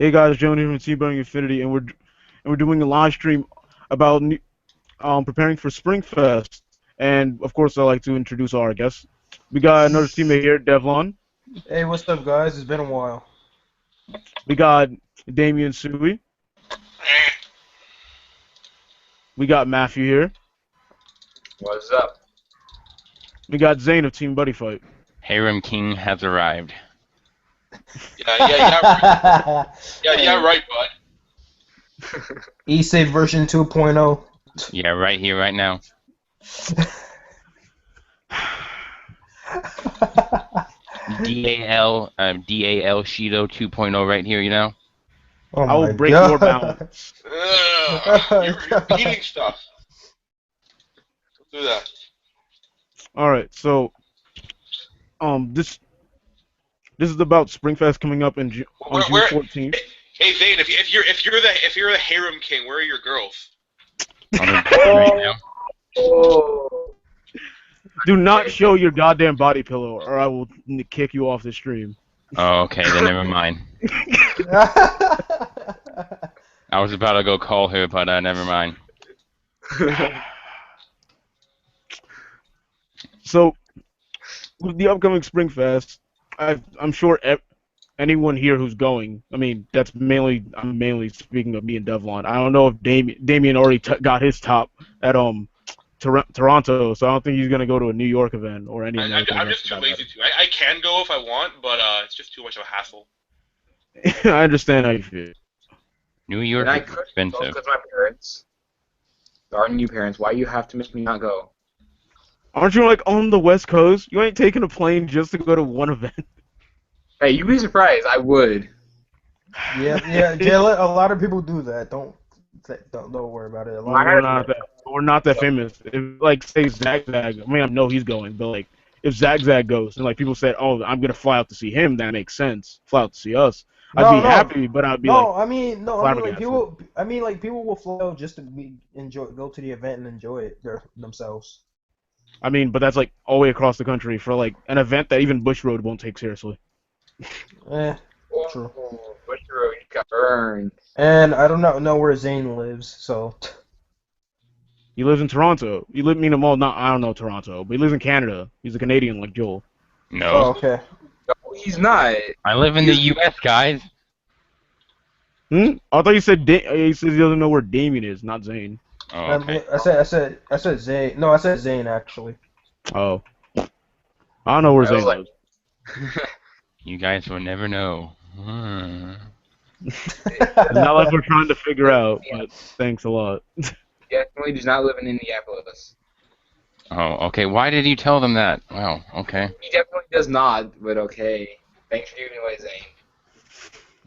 Hey guys, Jalen here from TBI Infinity, and we're doing a live stream about preparing for Springfest. And of course, I'd like to introduce our guests. We got another teammate here, Devlon. Hey, what's up, guys? It's been a while. We got Damien Sui. We got Matthew here. What's up? We got Zane of Team Buddyfight. Harem King has arrived. Yeah, right, bud. E-Save version 2.0. Yeah, right here, right now. DAL Shido 2.0 right here, you know? Oh I will my break God. your balance. You're eating stuff. Don't do that. All right, so this is about Springfest coming up on June 14th. Hey Zane, if you're the harem king, where are your girls? On the right now. Do not show your goddamn body pillow, or I will kick you off the stream. Oh, okay, then never mind. I was about to go call her, but never mind. So, with the upcoming Springfest, I'm sure anyone here who's going, I mean, I'm mainly speaking of me and Devlon. I don't know if Damien already got his top at Toronto, so I don't think he's gonna go to a New York event or any. I'm just too lazy to. I can go if I want, but it's just too much of a hassle. I understand how you feel. New York I is could expensive. because my parents, our new parents. Why you have to make me not go? Aren't you like on the West Coast? You ain't taking a plane just to go to one event. Hey, you'd be surprised. I would. Yeah, Jalen, a lot of people do that. Don't worry about it. We're not that famous. If like say Zag, I mean I know he's going, but like if Zag goes and like people said, oh, I'm gonna fly out to see him, that makes sense. Fly out to see us. I'd be happy, but I'd be people will fly out just to go to the event and enjoy it themselves. I mean, but that's like all the way across the country for like an event that even Bush Road won't take seriously. True. Bush Road, you got burned. And I don't know where Zane lives, so. He lives in Toronto. I don't know Toronto, but he lives in Canada. He's a Canadian like Joel. No. Oh, okay. No, he's not. I live in the U.S., guys. I thought you said he says he doesn't know where Damien is, not Zane. Oh, okay. I said Zane. No, I said Zane actually. Oh. I don't know where Zane lives. You guys will never know. It's not like we're trying to figure out, but thanks a lot. Definitely does not live in Indianapolis. Oh, okay. Why did you tell them that? Wow, okay. He definitely does not, but okay. Thanks for giving away, Zane.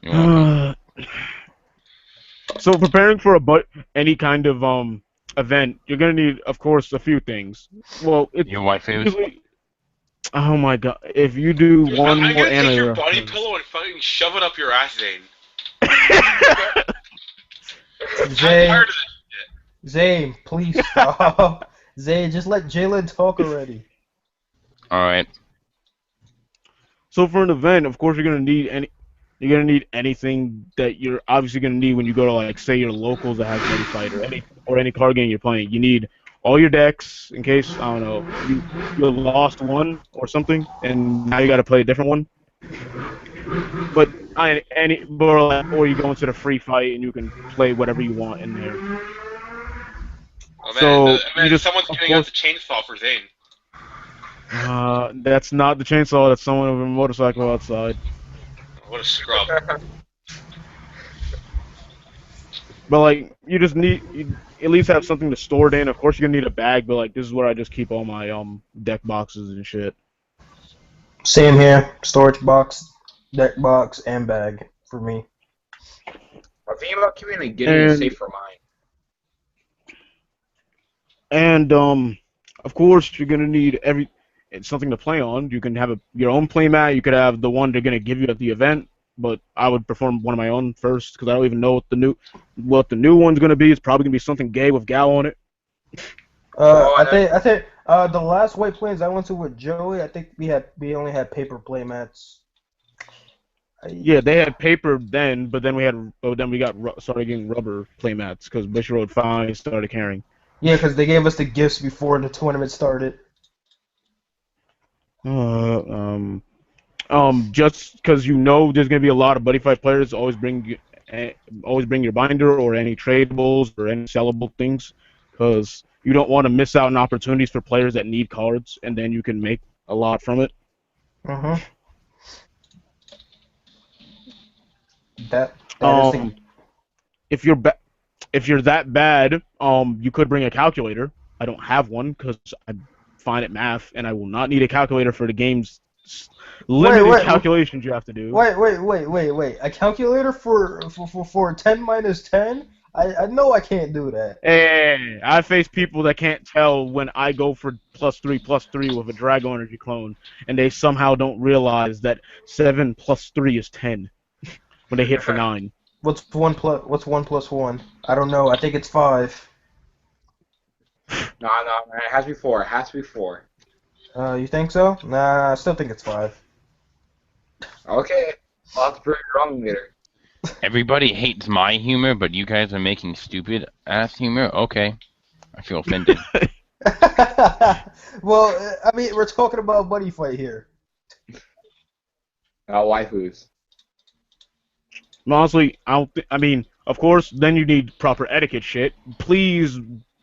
You're welcome. So preparing for any kind of event, you're gonna need, of course, a few things. Well, Your waifus? Oh my god! If you do Dude, one I'm more gonna take your anime, body pillow and fucking shove it up your ass, Zane. I'm tired of this shit. Zane, please stop. Zane, just let Jalen talk already. Alright. So for an event, of course, you're gonna need anything that you're obviously gonna need when you go to like say your locals that have Buddyfight or any card game you're playing. You need all your decks in case I don't know you lost one or something and now you got to play a different one. But or you go into the free fight and you can play whatever you want in there. Oh man, someone's getting out the chainsaw for Zane. That's not the chainsaw. That's someone with a motorcycle outside. What a scrub. But like, you just you at least have something to store it in. Of course, you're gonna need a bag, but like, this is where I just keep all my deck boxes and shit. Same here. Storage box, deck box, and bag for me. I'm thinking about getting a safe for mine. And of course, you're gonna need something to play on. You can have your own playmat. You could have the one they're gonna give you at the event. But I would perform one of my own first because I don't even know what the new one's gonna be. It's probably gonna be something gay with gal on it. I think the last White Plains I went to with Joey, I think we only had paper playmats. Yeah, they had paper then, but then we started getting rubber playmats because Bushy finally started carrying. Yeah, because they gave us the gifts before the tournament started. Uh, just because you know there's gonna be a lot of buddy fight players, always bring your binder or any tradables or any sellable things, because you don't want to miss out on opportunities for players that need cards, and then you can make a lot from it. Mm-hmm. That is the. If you're if you're that bad, you could bring a calculator. I don't have one because I'm fine at math, and I will not need a calculator for the game's limited calculations you have to do. Wait. A calculator for 10 minus 10? I know I can't do that. Hey, I face people that can't tell when I go for +3/+3 with a Drago Energy clone, and they somehow don't realize that 7 + 3 is 10 when they hit for 9. What's 1 plus 1? I don't know. I think it's 5. No, man. It has to be 4. It has to be 4. You think so? Nah, I still think it's 5. Okay. I'll have to prove you wrong later. Everybody hates my humor, but you guys are making stupid ass humor. Okay, I feel offended. Well, I mean, we're talking about buddy fight here. Waifus. Honestly, I mean, of course, then you need proper etiquette shit. Please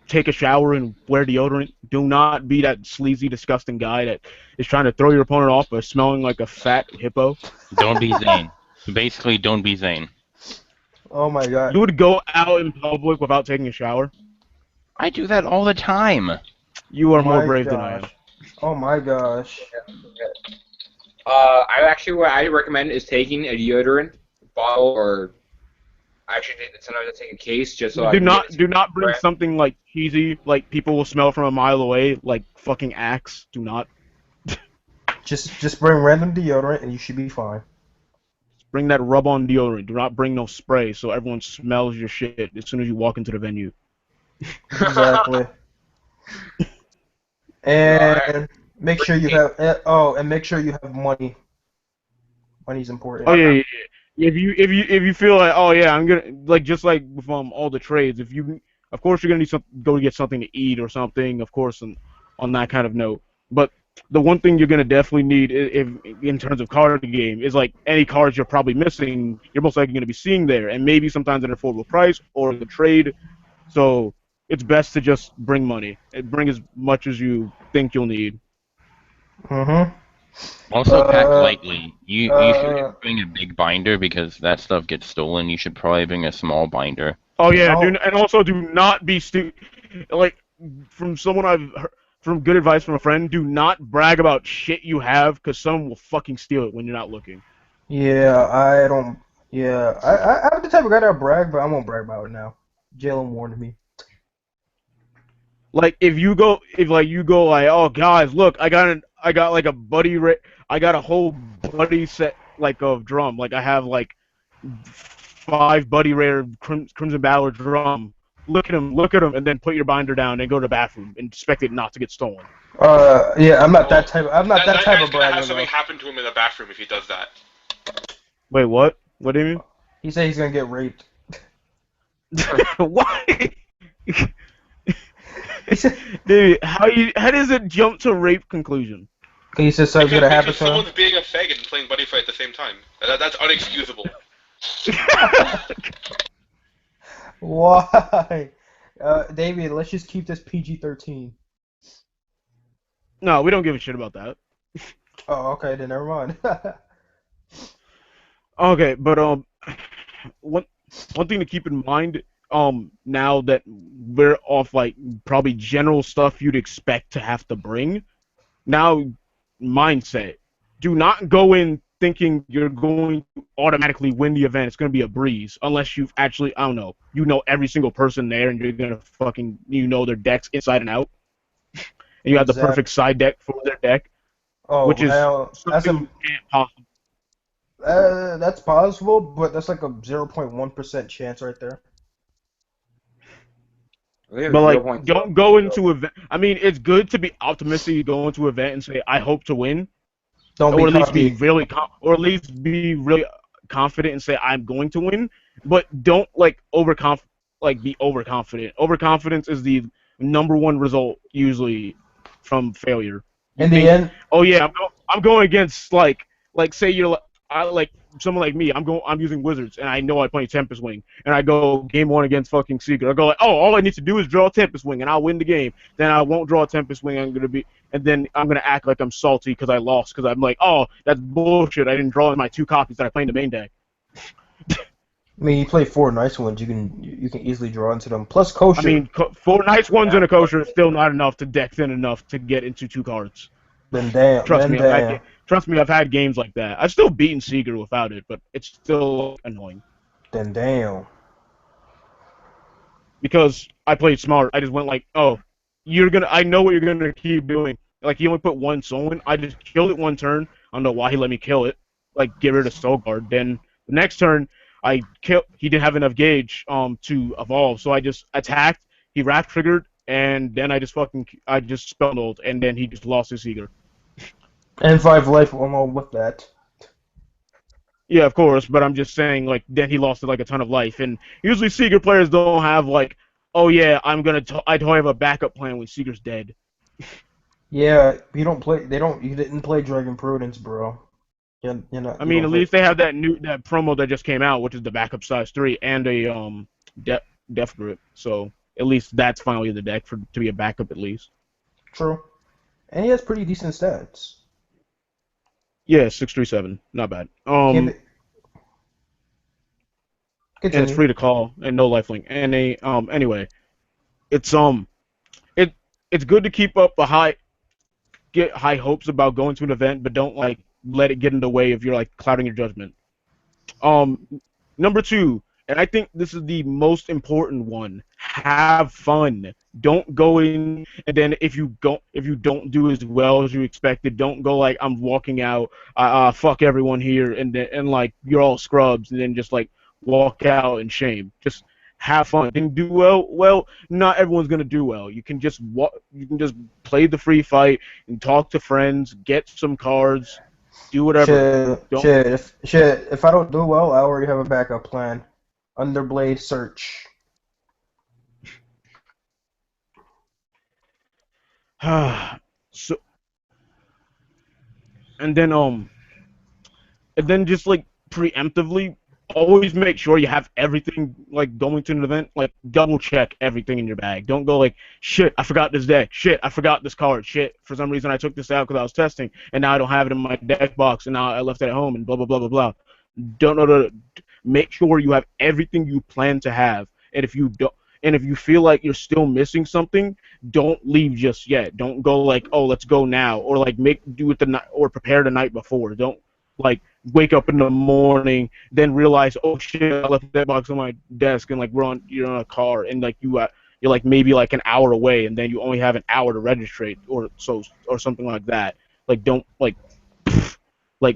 take a shower and wear deodorant. Do not be that sleazy, disgusting guy that is trying to throw your opponent off by smelling like a fat hippo. Don't be Zane. Basically, don't be Zane. Oh my god. You would go out in public without taking a shower? I do that all the time. You are Oh more my brave than I am. gosh. Oh my gosh. What I recommend is taking a deodorant bottle, or actually sometimes I take a case just so I can Do not bring brand. something like cheesy, like people will smell from a mile away, like fucking Axe. Do not. Just bring random deodorant and you should be fine. Bring that rub-on deodorant. Do not bring no spray so everyone smells your shit as soon as you walk into the venue. Exactly. And make sure you have and make sure you have money. Money's important. Oh yeah. If you feel like, oh yeah, I'm gonna, like, just like with all the trades, of course you're gonna need go get something to eat or something, of course, on that kind of note. But the one thing you're gonna definitely need, if in terms of card game, is like any cards you're probably missing, you're most likely gonna be seeing there, and maybe sometimes at an affordable price or the trade. So it's best to just bring money. Bring as much as you think you'll need. Mm-hmm. Also, pack lightly. You shouldn't bring a big binder because that stuff gets stolen. You should probably bring a small binder. Oh yeah, and also do not be stupid. Like, from someone I've heard, from good advice from a friend, do not brag about shit you have, because someone will fucking steal it when you're not looking. Yeah, I don't. Yeah, I'm the type of guy that brag, but I won't brag about it now. Jalen warned me. Like, if you go like, oh guys, look, I got like I got a whole buddy set, like, of drum. Like, I have like 5 buddy rare Crimson Battler drum. Look at him, and then put your binder down and go to the bathroom and expect it not to get stolen. Yeah, I'm not that type. I'm not that type of gonna have bragger. something happen to him in the bathroom if he does that. Wait, what? What do you mean? He said he's gonna get raped. Why? Dude, how does it jump to rape conclusion? He said something's gonna happen Because to him. someone's being a faggot and playing Buddy Fight at the same time. That's unexcusable. Why? David, let's just keep this PG-13. No, we don't give a shit about that. Oh, okay, then never mind. Okay, but one thing to keep in mind, now that we're off, like, probably general stuff you'd expect to have to bring. Now, mindset. Do not go in thinking you're going to automatically win the event. It's going to be a breeze, unless you've actually, I don't know, you know every single person there, and you're going to fucking, you know their decks inside and out. And you have the perfect side deck for their deck, which is something possible. That's possible, but that's like a 0.1% chance right there. But, like, don't go into event. I mean, it's good to be optimistic. You go into an event and say, "I hope to win," Don't be or at least cocky. be really, or at least be really confident and say I'm going to win, but don't like be overconfident. Overconfidence is the #1 result usually from failure. You In the think, end, oh yeah, I'm going against say you're like someone like me. I'm using wizards and I know I play Tempest Wing and I go game 1 against fucking Seeker. I go like, oh, all I need to do is draw Tempest Wing and I'll win the game. Then I won't draw Tempest Wing. And then I'm gonna act like I'm salty because I lost because I'm like, oh, that's bullshit. I didn't draw in my 2 copies that I play in the main deck. I mean, you play 4 nice ones. You can easily draw into them. Plus kosher. I mean, 4 nice ones in a kosher is still not enough to deck thin enough to get into 2 cards. Then damn. Trust me, I've had games like that. I've still beaten Seeger without it, but it's still annoying. Then damn. Because I played smart. I just went like, oh, I know what you're gonna keep doing. Like he only put 1 soul in. I just killed it 1 turn. I don't know why he let me kill it. Like get rid of soul guard. Then the next turn, he didn't have enough gauge to evolve, so I just attacked. He wrath triggered, and then I just spelled, and then he just lost his Seeger. And 5 life along with that. Yeah, of course, but I'm just saying, like, then he lost like a ton of life, and usually Seeger players don't have like, oh yeah, I totally have a backup plan when Seeger's dead. Yeah, you didn't play Dragon Prudence, bro. I mean, at least they have that promo that just came out, which is the backup size 3 and a Death Grip. So at least that's finally the deck to be a backup at least. True, and he has pretty decent stats. Yeah, 637, not bad. And it's free to call and no lifelink. And anyway, it's good to keep up get high hopes about going to an event, but don't like let it get in the way if you're like clouding your judgment. Number 2, and I think this is the most important one. Have fun. Don't go in and then if you don't do as well as you expected, don't go like I'm walking out, fuck everyone here, and like you're all scrubs, and then just like walk out in shame. Just have fun. Didn't do well. Well, not everyone's gonna do well. You can just play the free fight and talk to friends, get some cards, do whatever. If I don't do well, I already have a backup plan. Underblade search. So, and then just like preemptively, always make sure you have everything like going to an event. Like double check everything in your bag. Don't go like shit. I forgot this deck. Shit. I forgot this card. Shit. For some reason I took this out because I was testing, and now I don't have it in my deck box, and now I left it at home, and blah blah blah blah blah. Don't know. Make sure you have everything you plan to have, and if you don't. And if you feel like you're still missing something, don't leave just yet. Don't go like, oh, let's go now, or like do it the night or prepare the night before. Don't like wake up in the morning, then realize, oh shit, I left that box on my desk, and like you're on a car, and like you're like maybe like an hour away, and then you only have an hour to registrate or something like that. Like don't like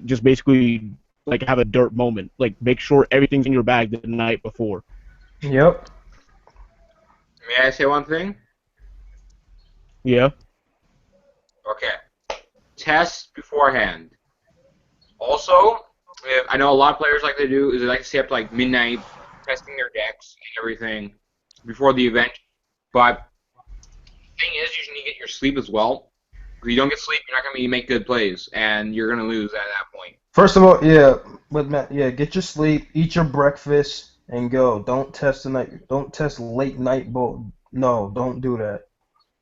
just basically like have a dirt moment. Like make sure everything's in your bag the night before. Yep. May I say one thing? Yeah. Okay. Test beforehand. Also, I know a lot of players like to do is they like to stay up to like midnight testing their decks and everything before the event. But the thing is, you need to get your sleep as well. If you don't get sleep, you're not going to make good plays, and you're going to lose at that point. First of all, get your sleep, eat your breakfast, and go. Don't test tonight. Don't test late night bowl. No, don't do that.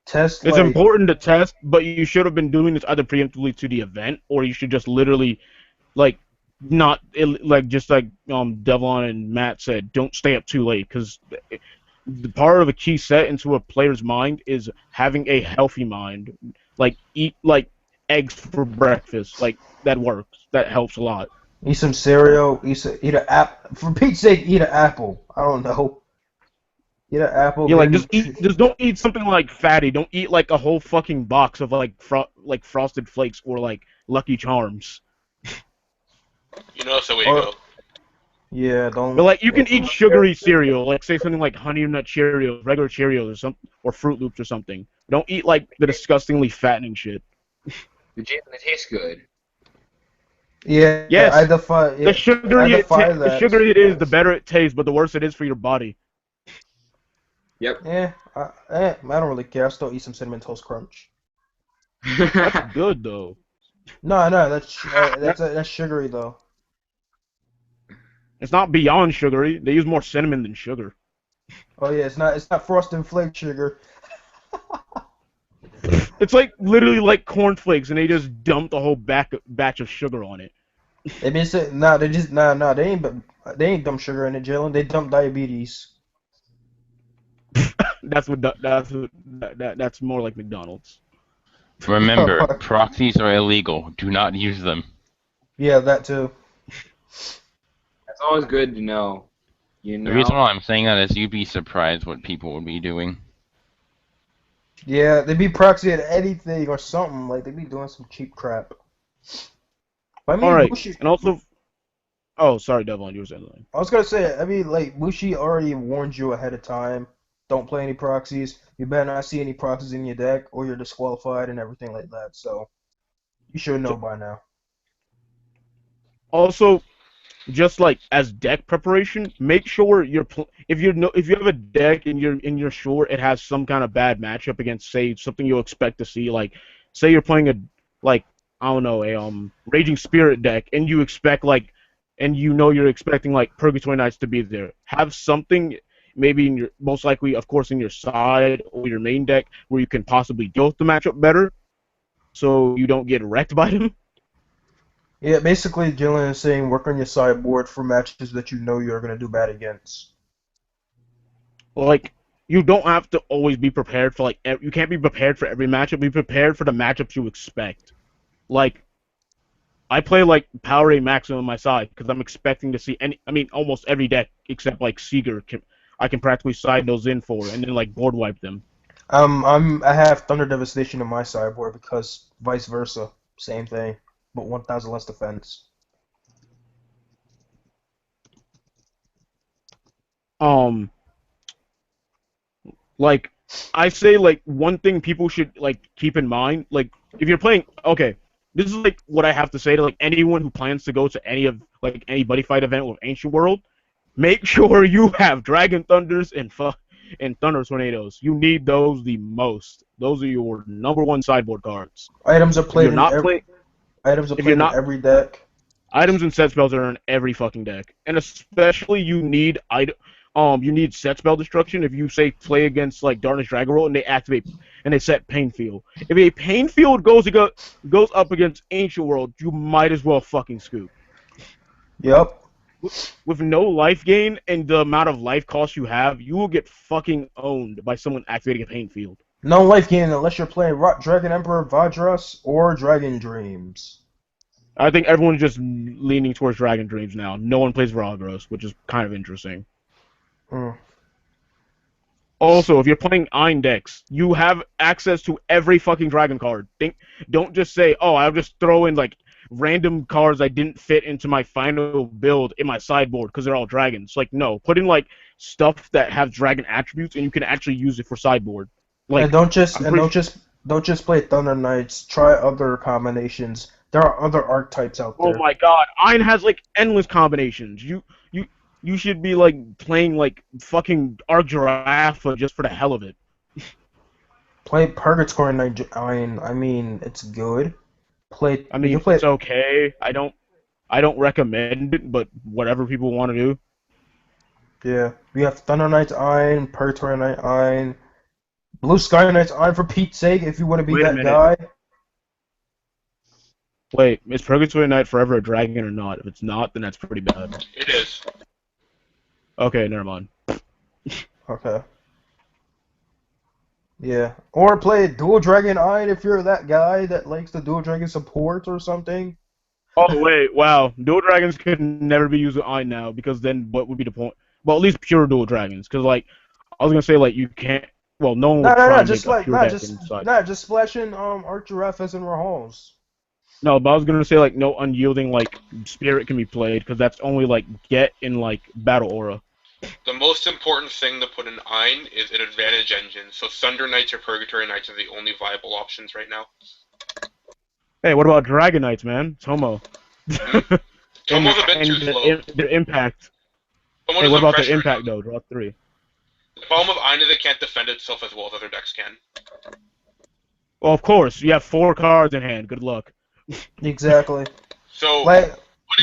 Test. It's important to test, but you should have been doing this either preemptively to the event, or you should just literally, like, not like just like Devlon and Matt said, don't stay up too late, because the part of a key set into a player's mind is having a healthy mind. Like eat like eggs for breakfast. Like that works. That helps a lot. Eat some cereal. Eat an apple. For Pete's sake, eat an apple. I don't know. Eat an apple. Yeah, like just don't eat something like fatty. Don't eat like a whole fucking box of like Frosted Flakes or like Lucky Charms. You know, so way to go. Yeah, don't. But like you can eat sugary cereal, like say something like Honey Nut Cheerios, regular Cheerios, or Fruit Loops or something. Don't eat like the disgustingly fattening shit. They taste good. Yeah, Yes, I defy. the Yeah, I defy the that. sugarier it is, the better it tastes, but the worse it is for your body. Yep. I don't really care. I still eat some cinnamon toast crunch. That's good though. No, That, that's sugary though. it's not beyond sugary. They use more cinnamon than sugar. Oh yeah, it's not frosted flake sugar. It's like literally like cornflakes, and they just dumped a whole batch of sugar on it. They been saying nah, they just nah, they ain't dump sugar in it, Jalen. They dump diabetes. That's more like McDonald's. Remember, proxies are illegal. Do not use them. Yeah, that too. That's always good to know. You The reason know. why I'm saying that is you'd be surprised what people would be doing. Yeah, they be proxy at anything or something. Like they be doing some cheap crap. But I All mean, right, Bushi. and also, oh, sorry, Devlon, you were saying something. I was gonna say, I mean, like Bushi already warned you ahead of time. Don't play any proxies. You better not see any proxies in your deck, or you're disqualified and everything like that. So you should know by now. Also, just like as deck preparation, make sure if you have a deck and you're sure it has some kind of bad matchup against, say, something you'll expect to see, like say you're playing a, like, I don't know, a Raging Spirit deck, and you expect like, and you know you're expecting like Purgatory Knights to be there. Have something maybe in your, most likely of course in your side or your main deck, where you can possibly deal with the matchup better, so you don't get wrecked by them. Yeah, basically, Jalen is saying work on your sideboard for matches that you know you're gonna do bad against. Like, you don't have to always be prepared for like you can't be prepared for every matchup. Be prepared for the matchups you expect. Like, I play like Powerade Maximum on my side because I'm expecting to see almost every deck except like Seeger I can practically side those in for and then like board wipe them. I have Thunder Devastation on my sideboard because vice versa, same thing, but 1,000 less defense. Um, like, I say like one thing people should like keep in mind, like if you're playing, okay, this is like what I have to say to like anyone who plans to go to any Buddyfight event with Ancient World. Make sure you have Dragon Thunders and Thunder Tornadoes. You need those the most. Those are your #1 sideboard cards. Items are If you're played in not every playing, items are if you're played in not every deck. items and set spells are in every fucking deck, and especially you need set spell destruction if you say play against like Darkness Dragon Roll and they activate and they set Pain Field. If a Pain Field goes up against Ancient World, you might as well fucking scoop. Yep. With no life gain and the amount of life cost you have, you will get fucking owned by someone activating a Pain Field. No life gain unless you're playing Dragon Emperor Vadras or Dragon Dreams. I think everyone's just leaning towards Dragon Dreams now. No one plays Varagros, which is kind of interesting. Mm. Also, if you're playing Ein decks, you have access to every fucking dragon card. Don't just say, "Oh, I'll just throw in like random cards I didn't fit into my final build in my sideboard because they're all dragons." Like, no, put in like stuff that have dragon attributes and you can actually use it for sideboard. Like, And don't just play Thunder Knights. Try other combinations. There are other archetypes out oh there. my god, Ein has like endless combinations. You should be like playing like fucking Arc Giraffe just for the hell of it. Play Purgatory Knight. I mean, it's good. Play. I You mean, can play. it's okay. I don't recommend it, but whatever people want to do. Yeah, we have Thunder Knights Ein, Purgatory Knight Ein, Blue Sky Knights Ein for Pete's sake. If you want to be Wait a that minute. guy. Wait, is Purgatory Knight forever a dragon or not? If it's not, then that's pretty bad. It is. Okay, never mind. Okay. Yeah, or play Dual Dragon Ein if you're that guy that likes the Dual Dragon support or something. Oh wait, wow. Dual dragons could never be used with Ein now because then what would be the point? Well, at least pure dual dragons, because like I was gonna say like you can't. Well, no one would try and make a pure deck inside. Just splash in Arch Giraffe and Rahals. No, but I was gonna say like no unyielding like spirit can be played because that's only like get in like battle aura. The most important thing to put in Ein is an advantage engine, so Thunder Knights or Purgatory Knights are the only viable options right now. Hey, what about Dragon Knights, man? It's homo. Tomo's a bit too slow. Their impact. Tomo Hey, what doesn't about their pressure impact enough. though? Draw 3. The problem with Ain is it can't defend itself as well as other decks can. Well, of course, you have 4 cards in hand. Good luck. Exactly. So Like,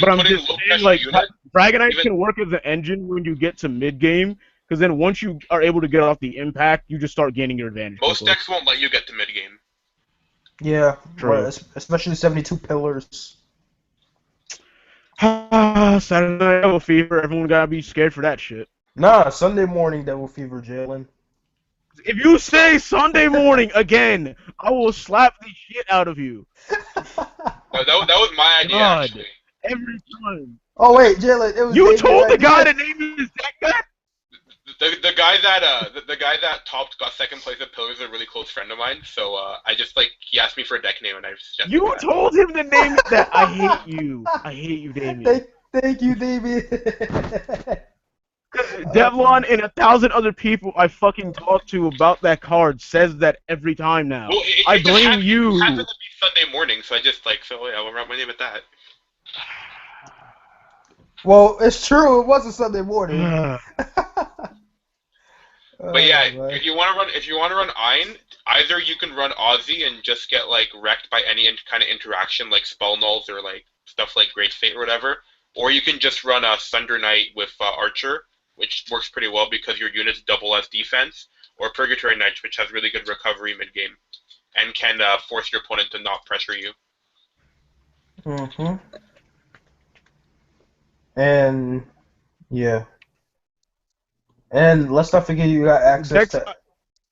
But I'm putting just low saying, pressure like, units, Dragonite even can work as an engine when you get to mid game, because then once you are able to get off the impact, you just start gaining your advantage. most quickly. decks won't let you get to mid game. yeah, True. especially 72 pillars. Saturday Night Devil Fever. Everyone gotta be scared for that shit. Nah, Sunday morning Devil Fever, Jalen. If you say Sunday morning again, I will slap the shit out of you. No, that was my idea God. actually. Every time. Oh wait, Jalen, it was You David's told the idea. guy to name his deck that? The guy that topped got second place at Pillars is a really close friend of mine. So I just he asked me for a deck name and I suggested You that. told him to name that. I hate you. I hate you, Damien. Thank you, Damien. Devlon and 1,000 other people I fucking talked to about that card says that every time now. Well, I just blame happened, you. It happened to be Sunday morning, so I just I'll write my name at that. Well, it's true. It was a Sunday morning. But yeah, man. if you want to run Ain, either you can run Aussie and just get wrecked by any kind of interaction like spell nulls or stuff like Great Fate or whatever, or you can just run a Thunder Knight with Archer, which works pretty well because your units double as defense, or Purgatory Knight, which has really good recovery mid game, and can force your opponent to not pressure you. Mhm. And yeah. And let's not forget you got access to.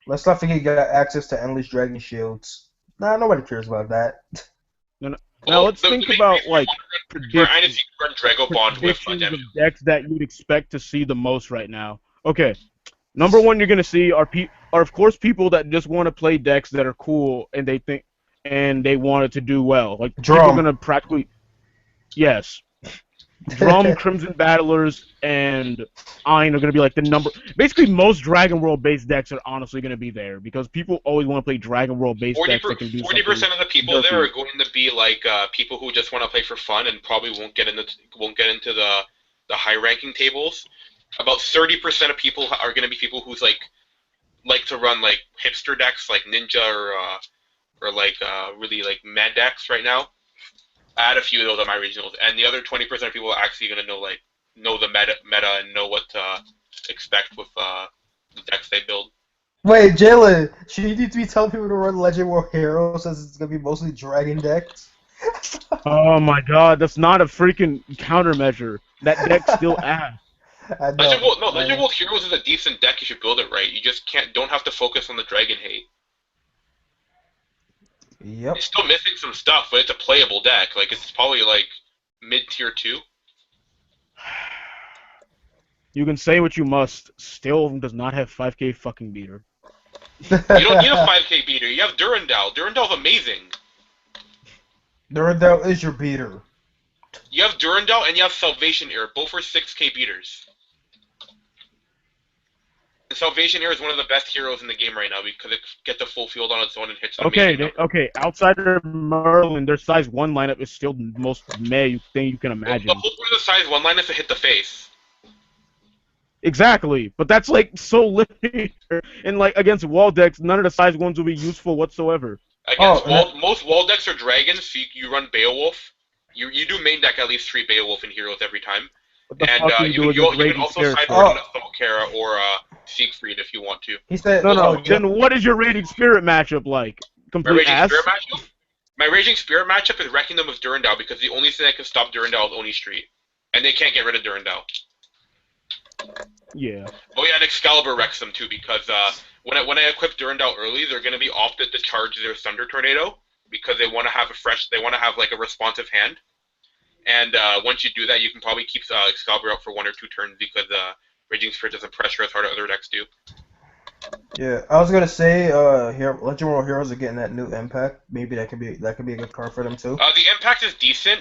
Let's not forget you got access to endless dragon shields. Nah, nobody cares about that. Now let's think about predictions of decks that you'd expect to see the most right now. Okay, number one you're gonna see are of course people that just want to play decks that are cool and they want it to do well. Like people are gonna practically yes. Drum, Crimson Battlers, and Ain are going to be like the number. Basically, most Dragon World based decks are honestly going to be there because people always want to play Dragon World based decks that can do 40% of the people there are going to be people who just want to play for fun and probably won't get into the high ranking tables. About 30% of people are going to be people who's like to run hipster decks like Ninja or really mad decks right now. I had a few of those on my regionals, and the other 20% of people are actually going to know the meta and know what to expect with the decks they build. Wait, Jalen, should you need to be telling people to run Legend World Heroes since it's going to be mostly dragon decks? Oh my god, that's not a freaking countermeasure. That deck's still ass. Legend World Heroes is a decent deck if you build it right. You just don't have to focus on the dragon hate. Yep. It's still missing some stuff, but it's a playable deck. It's probably mid tier 2. You can say what you must. Still does not have 5k fucking beater. You don't need a 5k beater. You have Durandal. Durandal's amazing. Durandal is your beater. You have Durandal and you have Salvation Air. Both are 6k beaters. And Salvation Air is one of the best heroes in the game right now because it gets a full field on its own and hits amazing numbers. Okay. Outside of Merlin, their size 1 lineup is still the most meh thing you can imagine. The whole point of the size 1 lineup is to hit the face. Exactly, but that's so limited. And against wall decks, none of the size 1s will be useful whatsoever. Most wall decks are dragons, so you run Beowulf. You do main deck at least 3 Beowulf and heroes every time. And you can also sideboard a Solkara or Siegfried if you want to. He said, no. Then what is your Raging Spirit matchup like? Complete ass? My Raging Spirit matchup is wrecking them with Durandal because the only thing that can stop Durandal is Oni Street. And they can't get rid of Durandal. Yeah. Oh yeah, and Excalibur wrecks them too because when I equip Durandal early, they're going to be opted to charge their Thunder Tornado because they want to have a responsive hand. And once you do that, you can probably keep Excalibur up for 1 or 2 turns because Raging Spirit doesn't pressure as hard as other decks do. Yeah, I was gonna say, Legend World Heroes are getting that new impact. Maybe that could be a good card for them too. The impact is decent.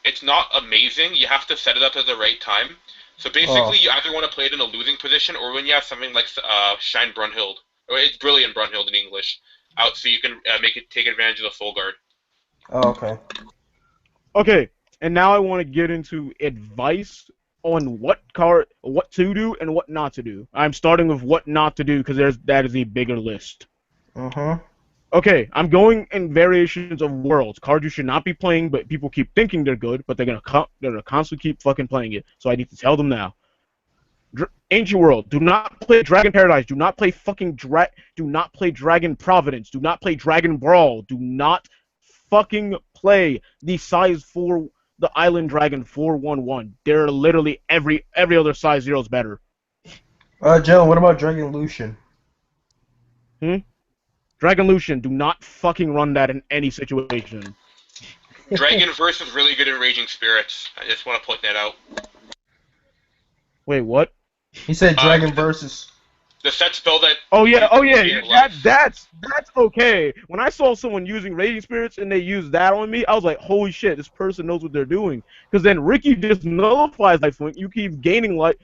It's not amazing. You have to set it up at the right time. So basically, you either want to play it in a losing position or when you have something like Shine Brunhild, or it's Brilliant Brunhild in English, out so you can take advantage of the Soul Guard. Oh, okay. Okay. And now I want to get into advice on what to do and what not to do. I'm starting with what not to do because that is a bigger list. Uh-huh. Okay, I'm going in variations of worlds. Cards you should not be playing, but people keep thinking they're good, but they're gonna constantly keep fucking playing it. So I need to tell them now. Ancient World. Do not play Dragon Paradise. Do not play Do not play Dragon Providence. Do not play Dragon Brawl. Do not fucking play the size 4, the Island Dragon 411. They're literally every other size 0 is better. Jalen, what about Dragon Lucian? Dragon Lucian. Do not fucking run that in any situation. Dragon Verse is really good in Raging Spirits. I just want to point that out. Wait, what? He said Dragon versus. The set spell that. Oh yeah. That's okay. When I saw someone using Raging Spirits and they used that on me, I was like, holy shit, this person knows what they're doing. Because then Ricky just nullifies life when you keep gaining life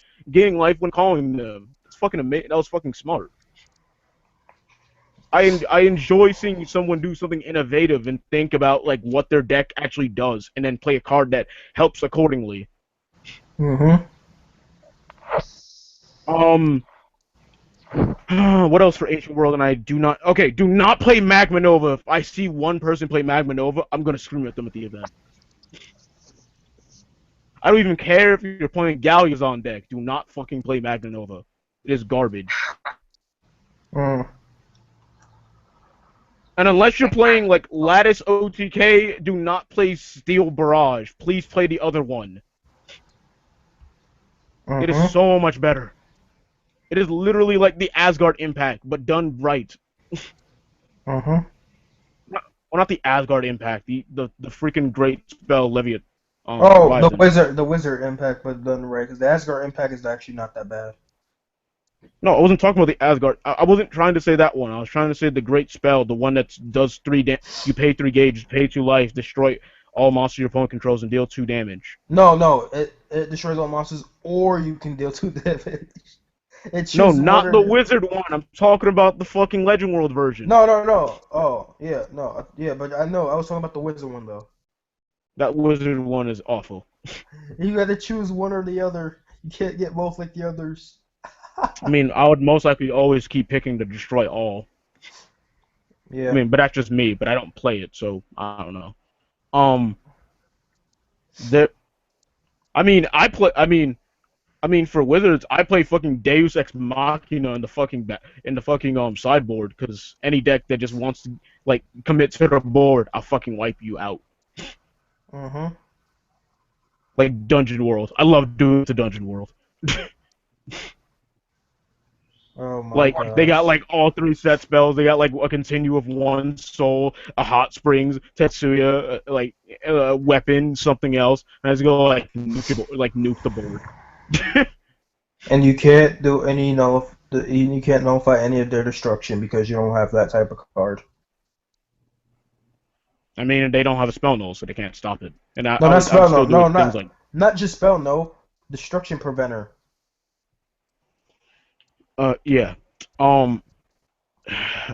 when calling them. It's fucking amazing. That was fucking smart. I enjoy seeing someone do something innovative and think about like what their deck actually does, and then play a card that helps accordingly. Mm-hmm. What else for Ancient World? And I do not. Okay, do not play Magma Nova. If I see one person play Magma Nova, I'm gonna scream at them at the event. I don't even care if you're playing Gallias on deck. Do not fucking play Magma Nova. It is garbage. And unless you're playing like Lattice OTK, do not play Steel Barrage. Please play the other one. It is so much better. It is literally like the Asgard Impact, but done right. Well, not the Asgard Impact, the freaking great spell Leviat. the Wizard Impact, but done right, because the Asgard Impact is actually not that bad. No, I wasn't talking about the Asgard. I wasn't trying to say that one. I was trying to say the great spell, the one that does 3 you pay 3 gauge, pay 2 life, destroy all monsters your opponent controls, and deal 2 damage. No, it destroys all monsters, or you can deal 2 damage. No, not the wizard one. I'm talking about the fucking Legend World version. No. Oh, yeah, no, yeah, but I know. I was talking about the wizard one though. That wizard one is awful. You got to choose one or the other. You can't get both like the others. I mean, I would most likely always keep picking to destroy all. Yeah. I mean, but that's just me. But I don't play it, so I don't know. For Wizards, I play fucking Deus Ex Machina in the fucking sideboard, because any deck that just wants to like commit to the board, I'll fucking wipe you out. Like Dungeon World. I love doing the Dungeon World. Oh my like gosh. They got like all 3 set spells. They got like a continue of 1 soul, a hot springs, Tetsuya, weapon, something else, and I just go like nuke the board. And you can't do any you can't nullify any of their destruction because you don't have that type of card. I mean, they don't have a spell null, so they can't stop it. And Not just spell null, destruction preventer. Yeah.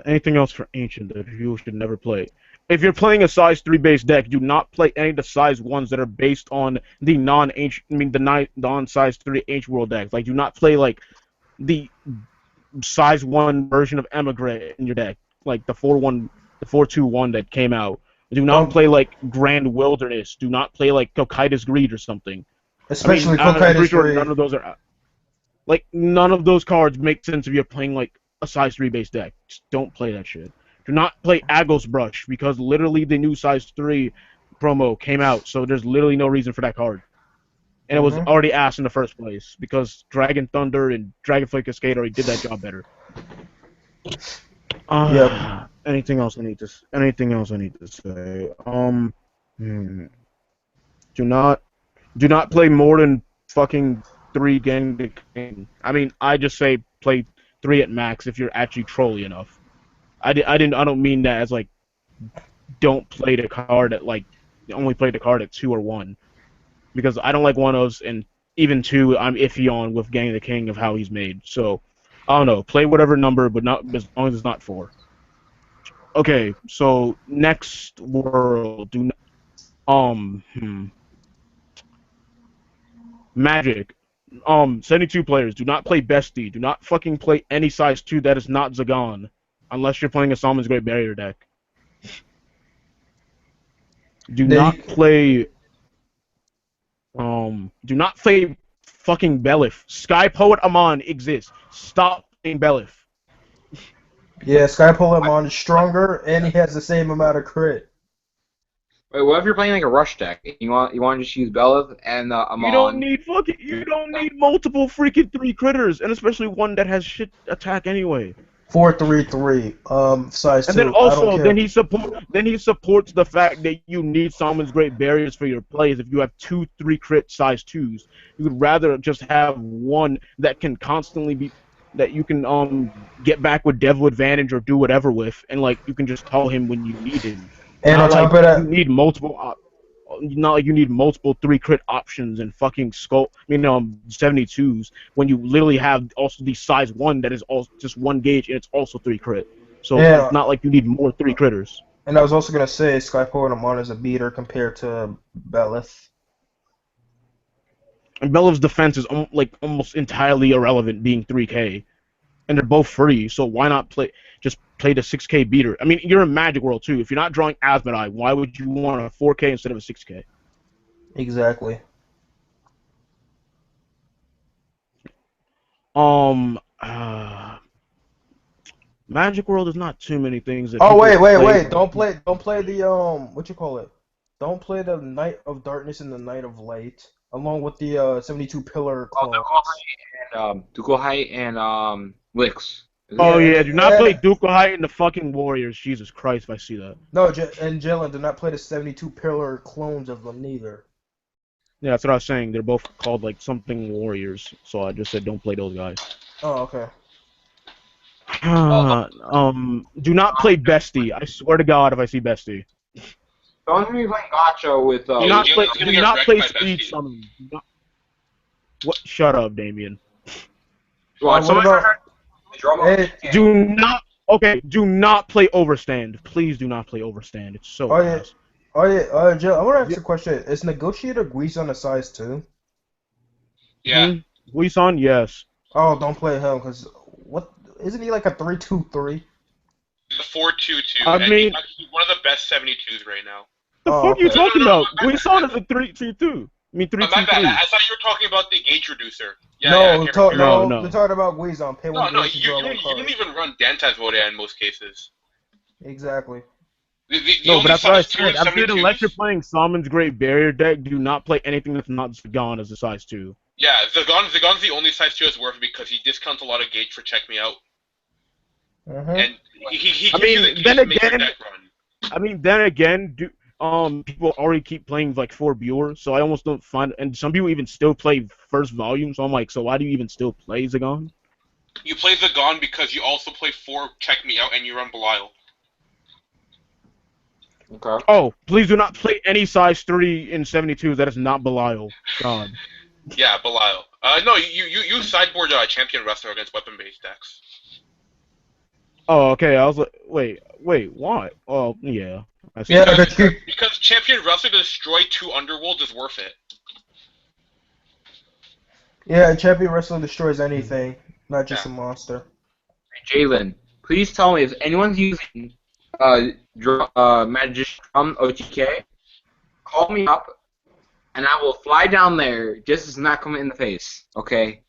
Anything else for Ancient that you should never play? If you're playing a size 3 base deck, do not play any of the size 1s that are based on the non-size 3 Ancient World decks. Like, do not play like the size 1 version of Emigrate in your deck, like the 4-2-1 that came out. Do not play like Grand Wilderness. Do not play like Cocytus Greed or something. Especially Cocytus Greed. None of those are like none of those cards make sense if you're playing like a size 3 base deck. Just don't play that shit. Do not play Agos Brush, because literally the new size 3 promo came out, so there's literally no reason for that card. And it was already asked in the first place, because Dragon Thunder and Dragonflake Cascade already did that job better. Yep. Anything else I need to say? Do not play more than fucking 3 Gang the King. I mean, I just say play 3 at max if you're actually trolly enough. I don't mean that as like don't play the card at like only play the card at 2 or 1, because I don't like 1-ofs, and even 2 I'm iffy on with Gang the King of how he's made. So I don't know, play whatever number, but not as long as it's not 4. Okay, so next world, Magic. 72 players. Do not play Bestie. Do not fucking play any size 2 that is not Zagon. Unless you're playing a Summon's Great Barrier deck. Do not play fucking Belif. Sky Poet Amon exists. Stop playing Belif. Yeah, Sky Poet Amon is stronger and he has the same amount of crit. Wait, what if you're playing like a rush deck? You want to just use Belith and Amon? You don't need multiple freaking 3 critters, and especially one that has shit attack anyway. 4/3/3, size 2. And then also, then he supports the fact that you need Summon's Great Barriers for your plays. If you have 2/3 crit size 2s, you would rather just have one that can constantly be, that you can get back with Devil Advantage or do whatever with, and like you can just call him when you need him. And on top of that, you need multiple. Not like you need multiple 3 crit options and fucking 72s when you literally have also the size 1 that is also just 1 gauge and it's also 3 crit. So it's not like you need more 3 critters. And I was also gonna say Sky Poet Amon is a beater compared to Belith. And Beliv's defense is almost entirely irrelevant, being 3K, and they're both free. So why not play the 6K beater? I mean, you're in Magic World too. If you're not drawing Asmodai, why would you want a 4K instead of a 6K? Exactly. Magic World is not too many things. That wait! Don't play the what you call it? Don't play the Knight of Darkness and the Knight of Light, along with the 72 pillar clones. Dukohai and Lix. Oh yeah, do not play Dukohai and the fucking Warriors. Jesus Christ, if I see that. No, and Jalen, do not play the 72 pillar clones of them neither. Yeah, that's what I was saying. They're both called like something Warriors, so I just said don't play those guys. Oh, okay. Do not play Bestie. I swear to God, if I see Bestie. Don't be playing Gacha with. Do not play Speed Summon. What? Shut up, Damien. Do not play Overstand. Please do not play Overstand. It's so ass. Jill, I want to ask a question. Is Negotiator Guizon a size 2? Yeah. Guizon, yes. Oh, don't play him, because what? Isn't he like a 3/2/3? The 4/2/2. I mean, he's one of the best 72s right now. The fuck are you talking about? Guizon is a 3/2/2. I mean 3/2/3. I thought you were talking about the gauge reducer. No, we're talking about Guizon. Pay no, you didn't even run Dante's Vodia in most cases. Exactly. But that's what I said. I said unless you're playing Summon's Great Barrier deck, do not play anything that's not Zagon as a size 2. Yeah, Zagon's the only size 2 that's worth it because he discounts a lot of gauge for Check Me Out. And he then again, people already keep playing like 4 Buer, so I almost don't find, and some people even still play first volume, so I'm like, so why do you even still play Zagon? You play Zagon because you also play 4 Check Me Out and you run Belial. Okay. Oh, please do not play any size 3 in 72s that is not Belial. God. Yeah, Belial. No, you sideboard Champion Wrestler against weapon-based decks. Oh, okay. I was like, wait, why? Oh, yeah. Because Champion Wrestler to destroy 2 Underworlds is worth it. Yeah, Champion Wrestler destroys anything, not just a monster. Jalen, please tell me if anyone's using Magician Drum OTK, call me up, and I will fly down there just as not come in the face. Okay.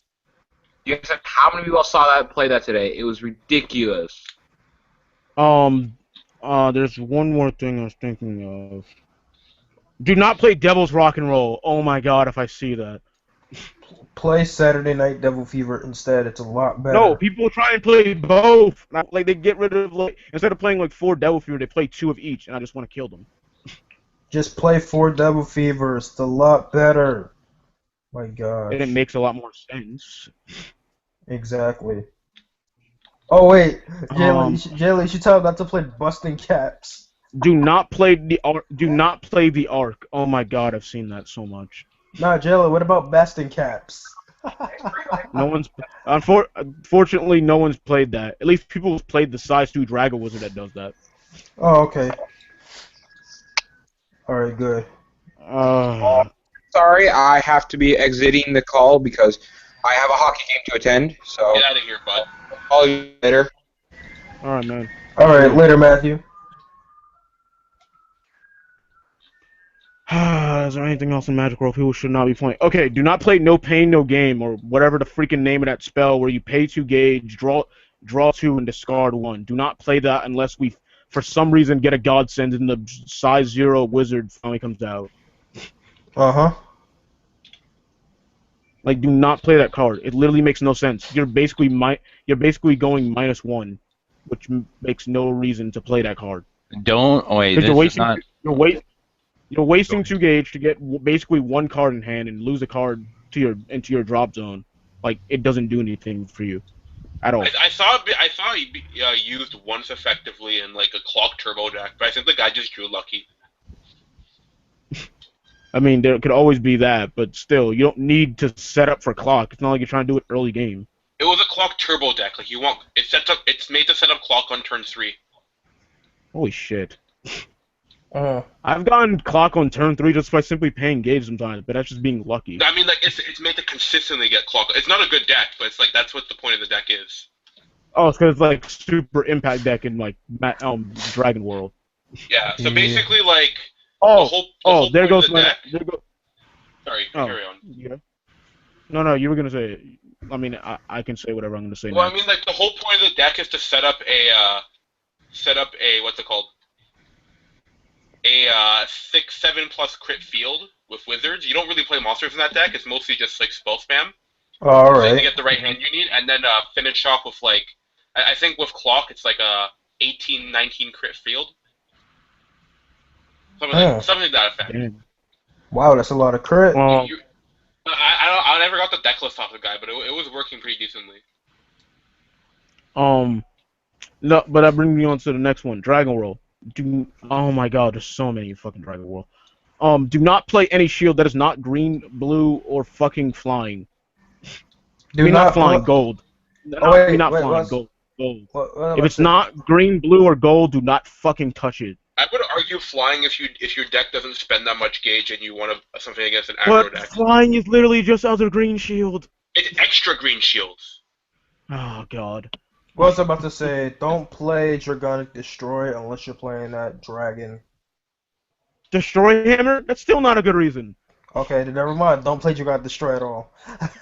You guys, how many people saw that play that today? It was ridiculous. There's one more thing I was thinking of. Do not play Devil's Rock and Roll. Oh my God, if I see that. Play Saturday Night Devil Fever instead. It's a lot better. No, people try and play both. Like they get rid of instead of playing like 4 Devil Fever, they play 2 of each, and I just want to kill them. Just play 4 Devil Fevers. It's a lot better. My God. And it makes a lot more sense. Exactly. Oh wait, Jalen, you should tell him not to play Busting Caps. Do not play the Arc. Do not play the Arc. Oh my God, I've seen that so much. Nah, Jalen, what about Busting Caps? Unfortunately, no one's played that. At least people have played the size 2 Dragon Wizard that does that. Oh, okay. All right, good. sorry, I have to be exiting the call because I have a hockey game to attend. So Get out of here, bud. I'll call you later. All right, man. All right, later, Matthew. Is there anything else in Magic World people should not be playing? Okay, do not play No Pain, No Game, or whatever the freaking name of that spell where you pay 2 gauge, draw 2, and discard 1. Do not play that unless we, for some reason, get a godsend and the size 0 wizard finally comes out. Uh-huh. Like, do not play that card. It literally makes no sense. You're basically going -1, which makes no reason to play that card. Don't. Oh, wait, Because this you're wasting 2 gauge to get basically 1 card in hand and lose a card into your drop zone. Like, it doesn't do anything for you at all. I saw it used once effectively in like a clock turbo deck, but I think the guy just drew lucky. I mean, there could always be that, but still, you don't need to set up for clock. It's not like you're trying to do it early game. It was a clock turbo deck. Like you want it sets up. It's made to set up clock on turn 3. Holy shit. Uh-huh. I've gotten clock on turn 3 just by simply paying gauge sometimes, but that's just being lucky. I mean, like it's made to consistently get clock. It's not a good deck, but it's like that's what the point of the deck is. Oh, it's because it's like super impact deck in like Dragon World. Yeah. So Yeah. basically, like Oh, the whole there point goes of the my. deck. There go, Sorry, oh, carry on. yeah. No, you were gonna say it. I mean, I can say whatever I'm gonna say Well, next. I mean, like the whole point of the deck is to set up a what's it called? A 6/7+ crit field with wizards. You don't really play monsters in that deck. It's mostly just like spell spam. All So you right. get the right hand you need, and then finish off with like I think with clock it's like a 18-19 crit field. Something to that effect. Damn. Wow, that's a lot of crit. Well, I never got the deck list off the guy, but it was working pretty decently. no, but that brings me on to the next one, Dragon World. Oh my god, there's so many fucking Dragon World. Do not play any shield that is not green, blue, or fucking flying. Not flying, gold. Oh, wait, not wait, flying, what's- gold. What If it's not green, blue, or gold, do not fucking touch it. I would argue flying if your deck doesn't spend that much gauge and you want something against an aggro But deck. flying is literally just other green shield. It's extra green shields. Oh god. What was I about to say? Don't play Dragonic Destroy unless you're playing that dragon. Destroy Hammer? That's still not a good reason. Okay, then never mind. Don't play Dragonic Destroy at all.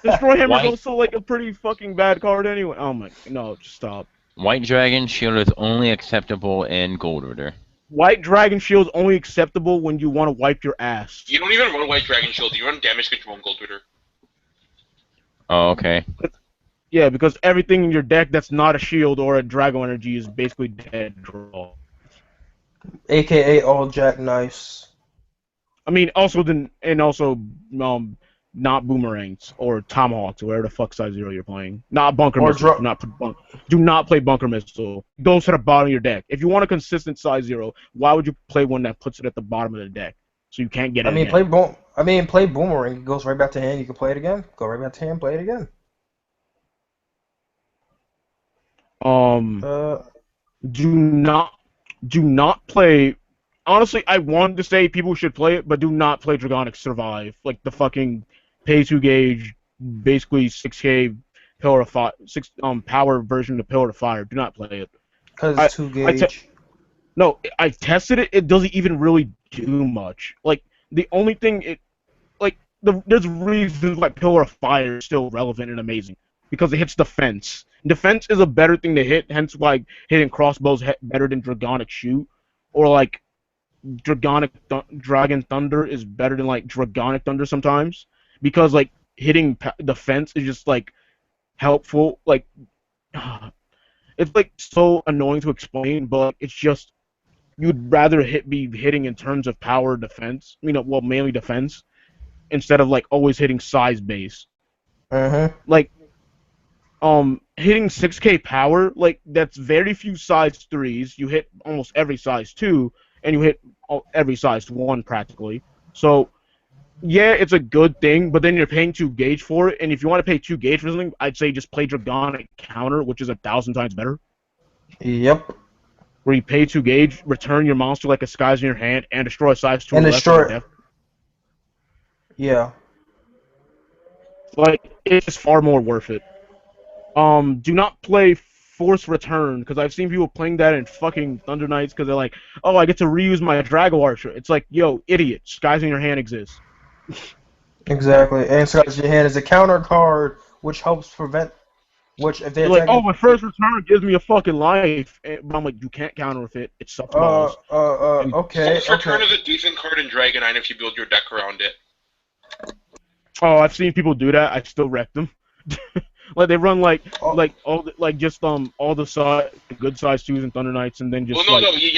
Destroy Hammer is Why? also like a pretty fucking bad card anyway. Oh my, no, just stop. White Dragon Shield is only acceptable in Gold Order. White Dragon Shield is only acceptable when you want to wipe your ass. You don't even run White Dragon Shield. You run Damage Control and Gold Ritter. Oh, okay. Yeah, because everything in your deck that's not a shield or a Dragon Energy is basically dead draw. AKA all jackknives. I mean, also not boomerangs or tomahawks or whatever the fuck size 0 you're playing. Not bunker Or missile. Do not play bunker missile. It goes to the bottom of your deck. If you want a consistent size 0, why would you play one that puts it at the bottom of the deck so you can't get it? Play boomerang. It goes right back to hand. You can play it again. Go right back to hand. Play it again. Do not play. Honestly, I wanted to say people should play it, but do not play Dragonic Survive. Like the fucking pay 2 gauge, basically 6K Pillar of Fire, power version of Pillar of Fire. Do not play it. Because it's 2 gauge. No, I tested it. It doesn't even really do much. Like the only thing there's reasons why Pillar of Fire is still relevant and amazing because it hits defense. Defense is a better thing to hit. Hence, why hitting crossbows better than Dragonic Shoot, or like Dragon Thunder is better than like Dragonic Thunder sometimes because like hitting defense is just like helpful. Like it's like so annoying to explain, but it's just you'd rather be hitting in terms of power defense. Mainly defense instead of like always hitting size base. Like hitting 6K power, like that's very few size 3s. You hit almost every size 2, and you hit every size 1 practically. So yeah, it's a good thing, but then you're paying 2 gauge for it, and if you want to pay 2 gauge for something, I'd say just play Dragonic Counter, which is 1,000 times better. Yep. Where you pay 2 gauge, return your monster like a Skies in your hand, and destroy size 2 And or less. destroy. Yeah. Like, it's far more worth it. Do not play Force Return, because I've seen people playing that in fucking Thunder Knights, because they're like, oh, I get to reuse my Drago Archer. It's like, yo, idiot, Skies in your hand exists. Exactly. And Skies in your hand is a counter card, which helps prevent. Which if they They're like, attack. oh, my first return gives me a fucking life. But I'm like, you can't counter with it. It sucks balls. Okay. Force Return is a decent card in Dragon 9 if you build your deck around it. Oh, I've seen people do that. I still wreck them. Like they run like all the good size 2s and Thunder Knights, and then just you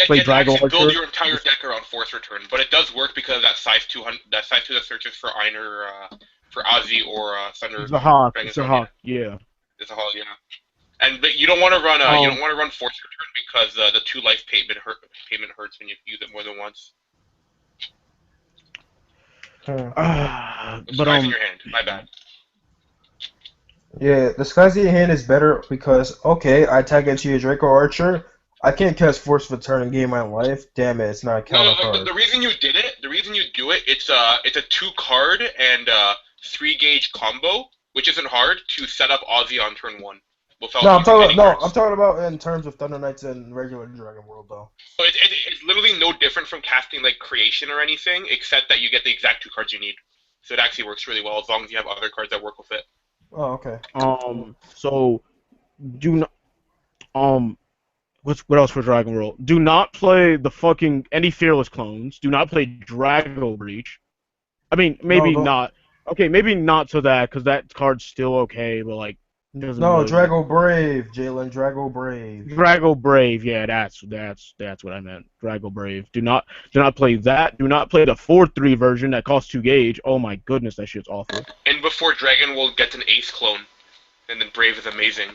play can Drago actually build Archer. your entire deck around Force Return, but it does work because that size 2 that searches for Einer, for Ozzy or Thunder. It's a Hawk. Dragon It's a Zone, Hawk. Yeah. It's a Hawk, yeah. But you don't want to run Force Return because the 2 life payment hurts when you use it more than once. But in your hand. My bad. Yeah, the Skies in your hand is better because I attack into your Draco Archer. I can't cast Force Return and gain my life. Damn it, it's not a counter card. The reason you do it, it's a 2 card and 3 gauge combo, which isn't hard to set up Ozzy on turn 1. I'm talking about in terms of Thunder Knights and regular Dragon World though. So it's literally no different from casting like Creation or anything, except that you get the exact 2 cards you need. So it actually works really well as long as you have other cards that work with it. Oh, okay. So do not what else for Dragon World? Do not play the fucking any Fearless clones. Do not play Drago Breach. I mean, maybe not. Okay, maybe not to that, because that card's still okay, but like doesn't really Drago Brave, Jalen, Drago Brave. Drago Brave, yeah, that's what I meant. Drago Brave. Do not play that. Do not play the 4/3 version that costs 2 gauge. Oh my goodness, that shit's awful. And before Dragon World gets an Ace clone, and then Brave is amazing.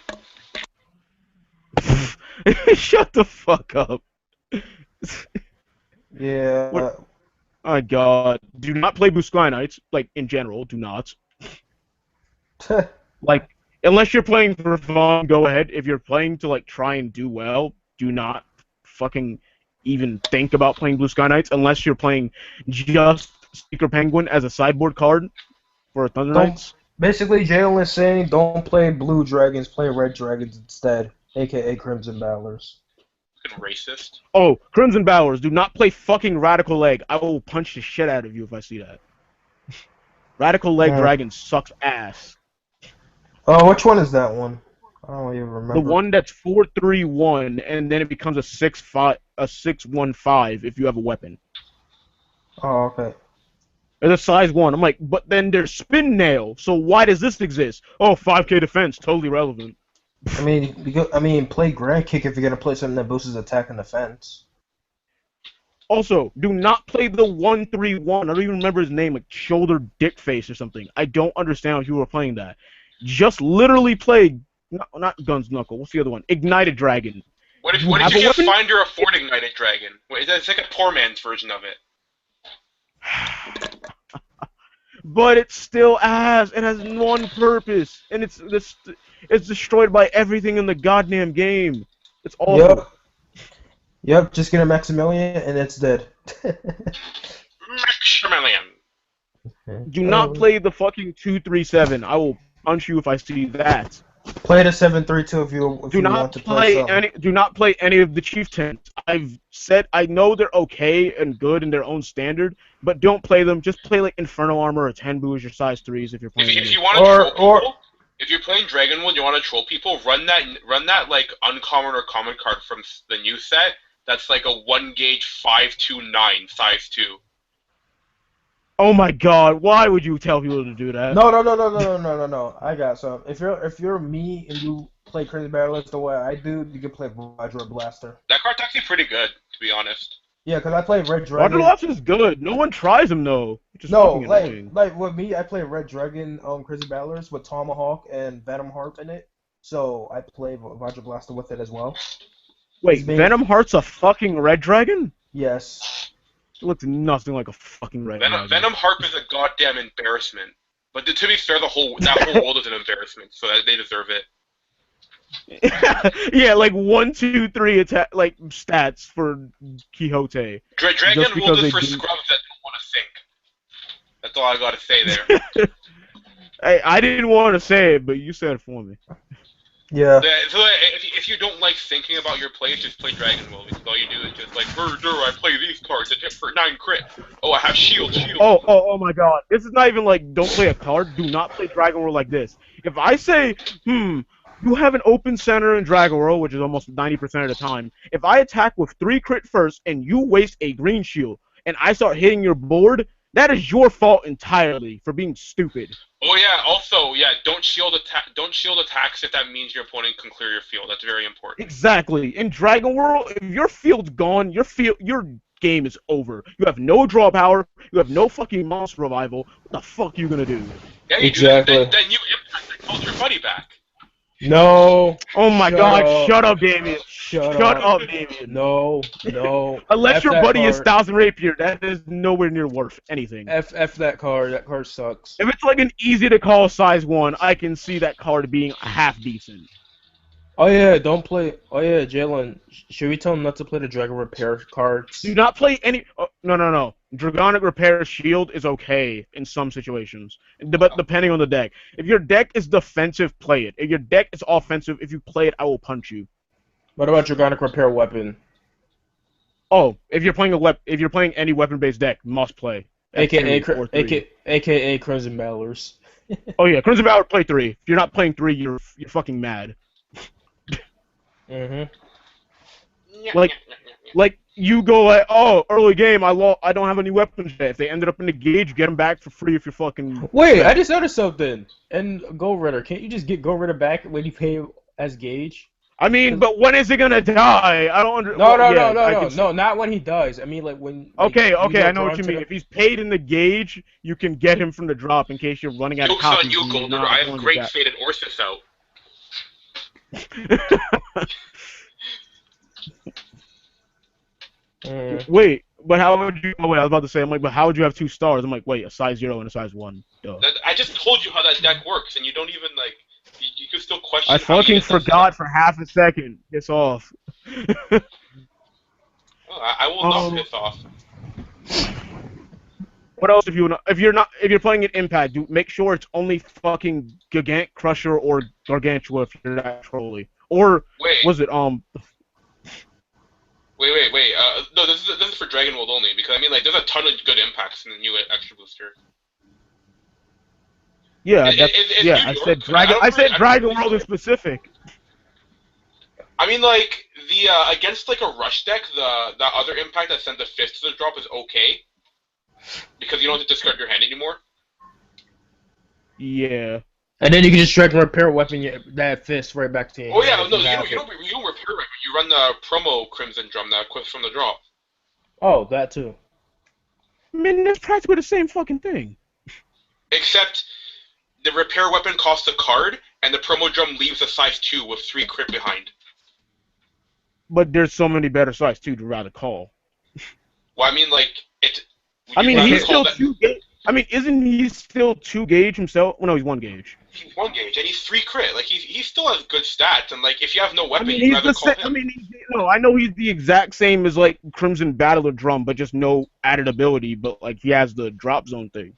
Shut the fuck up. Yeah. Oh my god. Do not play Buskai Knights, like, in general, do not. Like, unless you're playing for fun, go ahead. If you're playing to, like, try and do well, do not fucking even think about playing Blue Sky Knights, unless you're playing just Secret Penguin as a sideboard card for Thunder Knights. Basically, Jalen is saying don't play Blue Dragons, play Red Dragons instead, aka Crimson Battlers. Racist. Oh, Crimson Bowers, do not play fucking Radical Leg. I will punch the shit out of you if I see that. Radical Leg Dragon sucks ass. Oh, which one is that one? I don't even remember. The one that's 4/3/1, and then it becomes a 6/1/5 if you have a weapon. Oh, okay. It's a size 1. I'm like, but then there's Spin Nail, so why does this exist? Oh, 5k defense, totally relevant. I mean, play Grand Kick if you're gonna play something that boosts attack and defense. Also, do not play the 1/3/1. I don't even remember his name, like Shoulder Dick Face or something. I don't understand if you were playing that. Just literally play, not Guns Knuckle. What's the other one? Ignited Dragon. What if you just find your Afford Ignited Dragon? It's like a poor man's version of it. But it still has one purpose, and it's destroyed by everything in the goddamn game. It's awful. Yep, just get a Maximilian and it's dead. Maximilian. Do not play the fucking 2/3/7. I will punch you if I see that. Play the 7/3/2 if you want to play something. Do not play any of the chieftains. I've said I know they're okay and good in their own standard, but don't play them. Just play like Inferno Armor or Tenbu as your size 3s if you're playing. If you want to troll people, if you're playing Dragon World, you want to troll people, run that like uncommon or common card from the new set. That's like a 1 gauge 5/2/9 size 2. Oh my god, why would you tell people to do that? No. I got some. If you're me and you play Crazy Battlers the way I do, you can play Vajra Blaster. That card's actually pretty good, to be honest. Yeah, because I play Red Dragon. Vajra Blaster is good. No one tries him though. Like with me, I play Red Dragon Crazy Battlers with Tomahawk and Venom Harp in it. So I play Vajra Blaster with it as well. Wait, Venom Heart's a fucking Red Dragon? Yes. It looks nothing like a fucking Red Dragon. Venom Harp is a goddamn embarrassment. But to be fair, that whole world is an embarrassment, so they deserve it. Yeah, like 1, 2, 3 attack, like stats for Quixote. Dragon World is for scrubs that don't want to think. That's all I gotta say there. Hey, I didn't want to say it, but you said it for me. Yeah. So if you don't like thinking about your plays, just play Dragon Ball, because all you do is just like, I play these cards, it's hit for 9 crit. Oh, I have shield. Oh my god. This is not even like, don't play a card. Do not play Dragon World like this. If I say, you have an open center in Dragon World, which is almost 90% of the time. If I attack with 3 crit first, and you waste a green shield, and I start hitting your board, that is your fault entirely for being stupid. Oh yeah. Also, yeah, don't shield attacks if that means your opponent can clear your field. That's very important. Exactly. In Dragon World, if your field's gone, your game is over. You have no draw power. You have no fucking monster revival. What the fuck are you gonna do? Yeah, you Exactly. do. Then you impact and calls your buddy back. No. Oh my god! up. Shut up, Damien. Shut up, Damien. No. Unless F your that buddy is card. 1,000 rapier, that is nowhere near worth anything. F that card. That card sucks. If it's like an easy to call size 1, I can see that card being half decent. Oh yeah, don't play. Oh yeah, Jalen. Should we tell him not to play the Dragon Repair cards? Do not play any. Oh, no. Dragonic Repair Shield is okay in some situations, but depending on the deck. If your deck is defensive, play it. If your deck is offensive, if you play it, I will punch you. What about Dragonic Repair Weapon? Oh, if you're playing any weapon-based deck, must play. AKA Crimson Battlers. Oh yeah, Crimson Valor play 3. If you're not playing 3, you're fucking mad. Like you go like, oh, early game, I don't have any weapons yet. If they ended up in the gauge, get them back for free if you're fucking. Wait, I just noticed something. And Gold Ritter, can't you just get Gold Ritter back when you pay as gauge? I mean, but when is it gonna die? I don't understand. No, not when he dies. I mean, like when. Okay, like, I know what you mean. If he's paid in the gauge, you can get him from the drop in case you're running out of copies. Joke's on you, Gold Ritter. I have Great Fate and Orthus out. Wait, but how would you? Oh wait, I was about to say. I'm like, but how would you have 2 stars? I'm like, wait, a size 0 and a size 1. Duh. I just told you how that deck works, and you don't even like. You can still question. I fucking forgot for half a second. Piss off. Oh, I will not piss off. What else? If you're playing an Impact, make sure it's only fucking Gigant Crusher or Gargantua if you're actually. Or was it Wait. No, this is for Dragon World only, because I mean, like, there's a ton of good impacts in the new extra booster. Yeah, I said Dragon World in specific. I mean, like, the against like a rush deck, the other impact that sends a fist to the drop is okay, because you don't have to discard your hand anymore. Yeah. And then you can just Dragon Repair Weapon that fist right back to you. Oh yeah, no, you don't repair it. You run the promo Crimson Drum that equips from the drop. Oh, that too. I mean, it's practically the same fucking thing. Except the repair weapon costs a card, and the promo drum leaves a size 2 with 3 crit behind. But there's so many better size 2 to rather call. Well, I mean, like, he's still 2 gauge. I mean, isn't he still 2 gauge himself? Well, no, he's 1 gauge. He's 1 gauge, and he's 3 crit. Like, he still has good stats, and, like, if you have no weapon, I mean, you'd rather call him. I mean, I know he's the exact same as, like, Crimson Battler Drum, but just no added ability, but, like, he has the drop zone thing.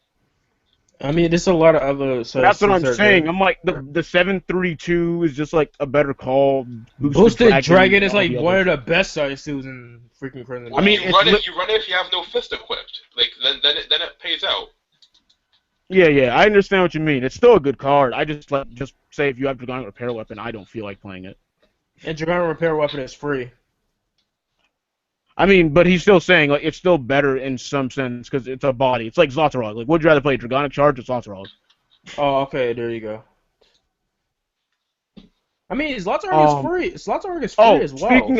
I mean, there's a lot of other. That's what I'm saying. I'm like, the 732 is just, like, a better call. Boosted Dragon is, like, one of the best size 2s in freaking Crimson. Well, I mean, you run it if you have no fist equipped. Like, then it pays out. Yeah, I understand what you mean. It's still a good card. I just say if you have Dragonic Repair Weapon, I don't feel like playing it. And Dragonic Repair Weapon is free. I mean, but he's still saying, like, it's still better in some sense because it's a body. It's like Zlatarog. Like, would you rather play Dragonic Charge or Zlatarog? Oh, okay, there you go. I mean, Zlatarog is free. Zlatarog is free as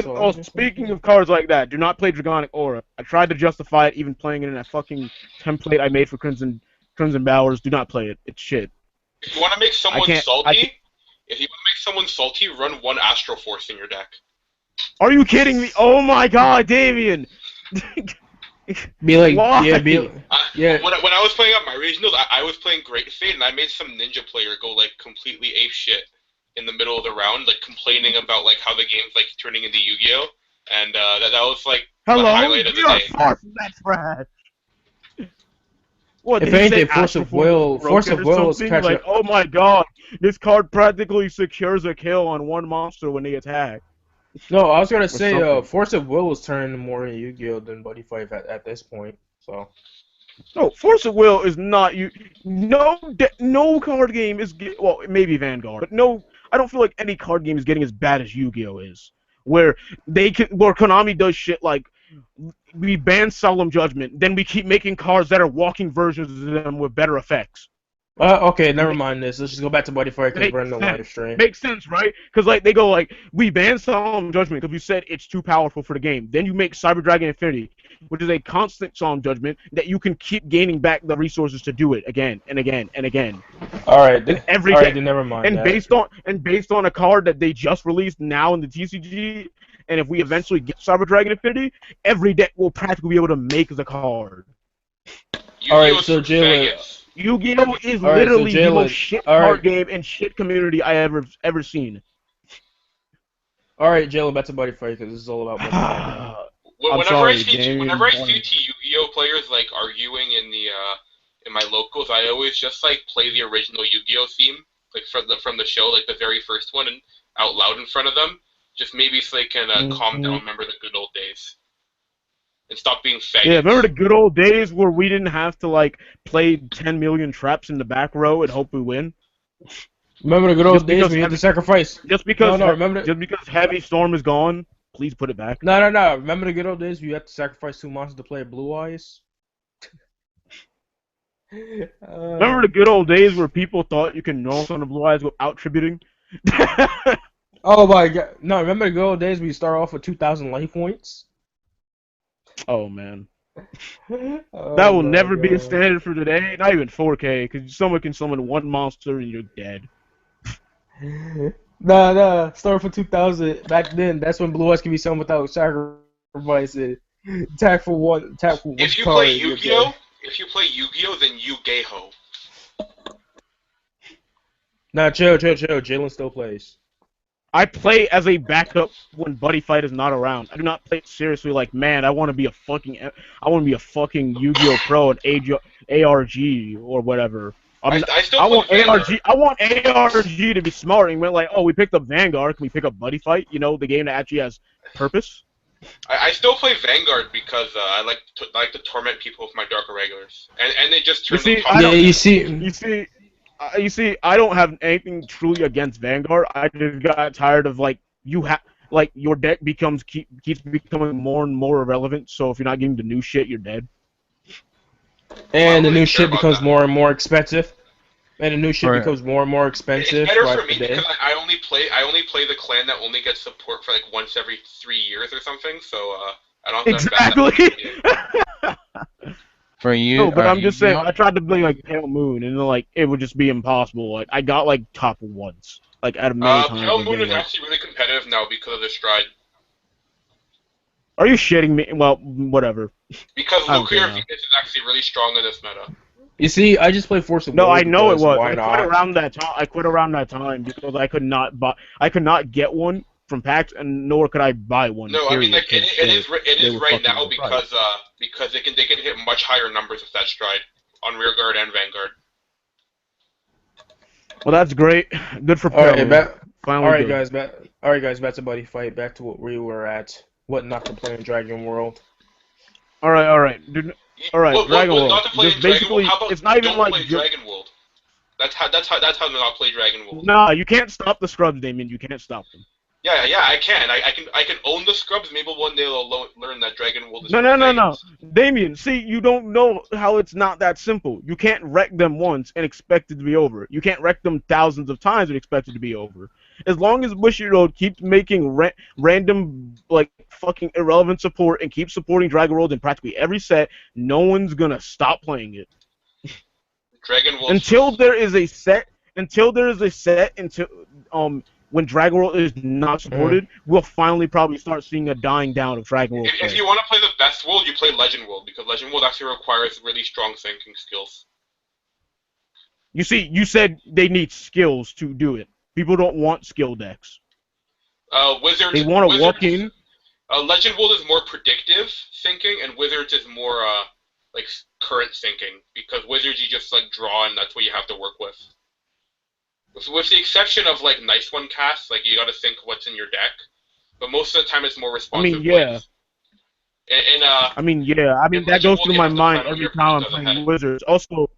well. Speaking of cards like that, do not play Dragonic Aura. I tried to justify it, even playing it in that fucking template I made for Crimson Bowers. Do not play it. It's shit. If you want to make someone salty, run 1 Astro Force in your deck. Are you kidding me? Oh my god, Damien! Be like, why? Yeah. When I was playing up my regionals, I was playing Great Fate, and I made some ninja player go, like, completely ape shit in the middle of the round, like, complaining about, like, how the game's, like, turning into Yu-Gi-Oh! And that was, like, the highlight of the day. That's trash. What If did he say? anything, Force of Will, Force Broken of or Will is something? catching. Like, oh my god, this card practically secures a kill on one monster when they attack No, I was gonna or say, something. Force of Will is turning more into Yu-Gi-Oh than Buddyfight at this point. So. No, Force of Will is not you. No card game is well, maybe Vanguard, but no, I don't feel like any card game is getting as bad as Yu-Gi-Oh is, where where Konami does shit like we ban Solemn Judgment, then we keep making cards that are walking versions of them with better effects. Okay, never mind this. Let's just go back to Buddyfight because we're in the live stream. Makes sense, right? Because like they go like we ban Solemn Judgment because we said it's too powerful for the game. Then you make Cyber Dragon Infinity, which is a constant Solemn Judgment that you can keep gaining back the resources to do it again and again and again. All right, Then never mind. And based on a card that they just released now in the TCG, and if we eventually get Cyber Dragon Infinity, every deck will practically be able to make the card. All right, so Jalen. Yu-Gi-Oh is literally the most shit card game and shit community I ever seen. All right, Jalen, back to Buddyfight because this is all about Buddyfight. Whenever I see two Yu-Gi-Oh players like arguing in my locals, I always just like play the original Yu-Gi-Oh theme, like from the show, like the very first one, and out loud in front of them, just maybe so they can calm down, remember the good old days. And stop being faggots. Yeah, remember the good old days where we didn't have to like play 10 million traps in the back row and hope we win? Remember the good old days when you had to sacrifice? Just because Heavy Storm is gone, please put it back. No. Remember the good old days where you had to sacrifice 2 monsters to play Blue Eyes? Remember the good old days where people thought you could normal on the Blue Eyes without tributing? Oh my god. No, remember the good old days where you start off with 2,000 life points? Oh man, that will never be a standard for today. Not even 4K, because someone can summon one monster and you're dead. Nah. Start for 2,000. Back then, that's when Blue Eyes can be summoned without sacrificing. Attack for one. If you play Yu-Gi-Oh, then you gay ho. Nah, chill. Jalen still plays. I play as a backup when Buddyfight is not around. I do not play it seriously like, man, I want to be a fucking Yu-Gi-Oh pro and ARG or whatever. I want ARG to be smart and went like, oh, we picked up Vanguard, can we pick up Buddyfight? You know, the game that actually has purpose. I still play Vanguard because I like to torment people with my Dark Irregulars, and they just turn. You see, I don't have anything truly against Vanguard. I just got tired of your deck keeps becoming more and more irrelevant. So if you're not getting the new shit, you're dead. And the new shit becomes more and more expensive. It's better for me because I only play the clan that only gets support for like once every 3 years or something. So I don't have exactly. For you, no, but I'm just saying, I tried to play like Pale Moon, and then like it would just be impossible. Like I got like top once, like out of many times. Pale Moon is actually really competitive now because of the Stride. Are you shitting me? Well, whatever. Because nuclear Phoenix is actually really strong in this meta. You see, I just play Force of Will. No, I know it was. I quit around that time because I could not get one from PAX, and nor could I buy one. No, I mean like it is right now because they can hit much higher numbers with that Stride on Rearguard and Vanguard. Well, that's great. Good for Alright, guys, back to Buddyfight. Back to what we were at. What not to play in Dragon World. All right. Dragon World. Not to play just basically, Dragon World? it's not even like Dragon World. That's how to not play Dragon World. Nah, you can't stop the scrubs, Damien. You can't stop them. Yeah, I can. I can own the scrubs. Maybe one day they'll learn that Dragon World is. No. Damien, see, you don't know how it's not that simple. You can't wreck them once and expect it to be over. You can't wreck them thousands of times and expect it to be over. As long as Bushiroad keeps making random, like, fucking irrelevant support and keeps supporting Dragon World in practically every set, no one's gonna stop playing it. Dragon World. Until there is a set, when Dragon World is not supported, we'll finally probably start seeing a dying down of Dragon World. If you want to play the best world, you play Legend World, because Legend World actually requires really strong thinking skills. You see, you said they need skills to do it. People don't want skill decks. Wizards. They want to walk in. Legend World is more predictive thinking, and Wizards is more like current thinking, because Wizards you just like draw and that's what you have to work with. With the exception of like nice one casts, like you got to think what's in your deck, but most of the time it's more I responsive mean, yeah. plays. In I mean, yeah. I mean, in that Legend goes we'll through get my into mind final every here time I'm does playing ahead. Wizards. Also,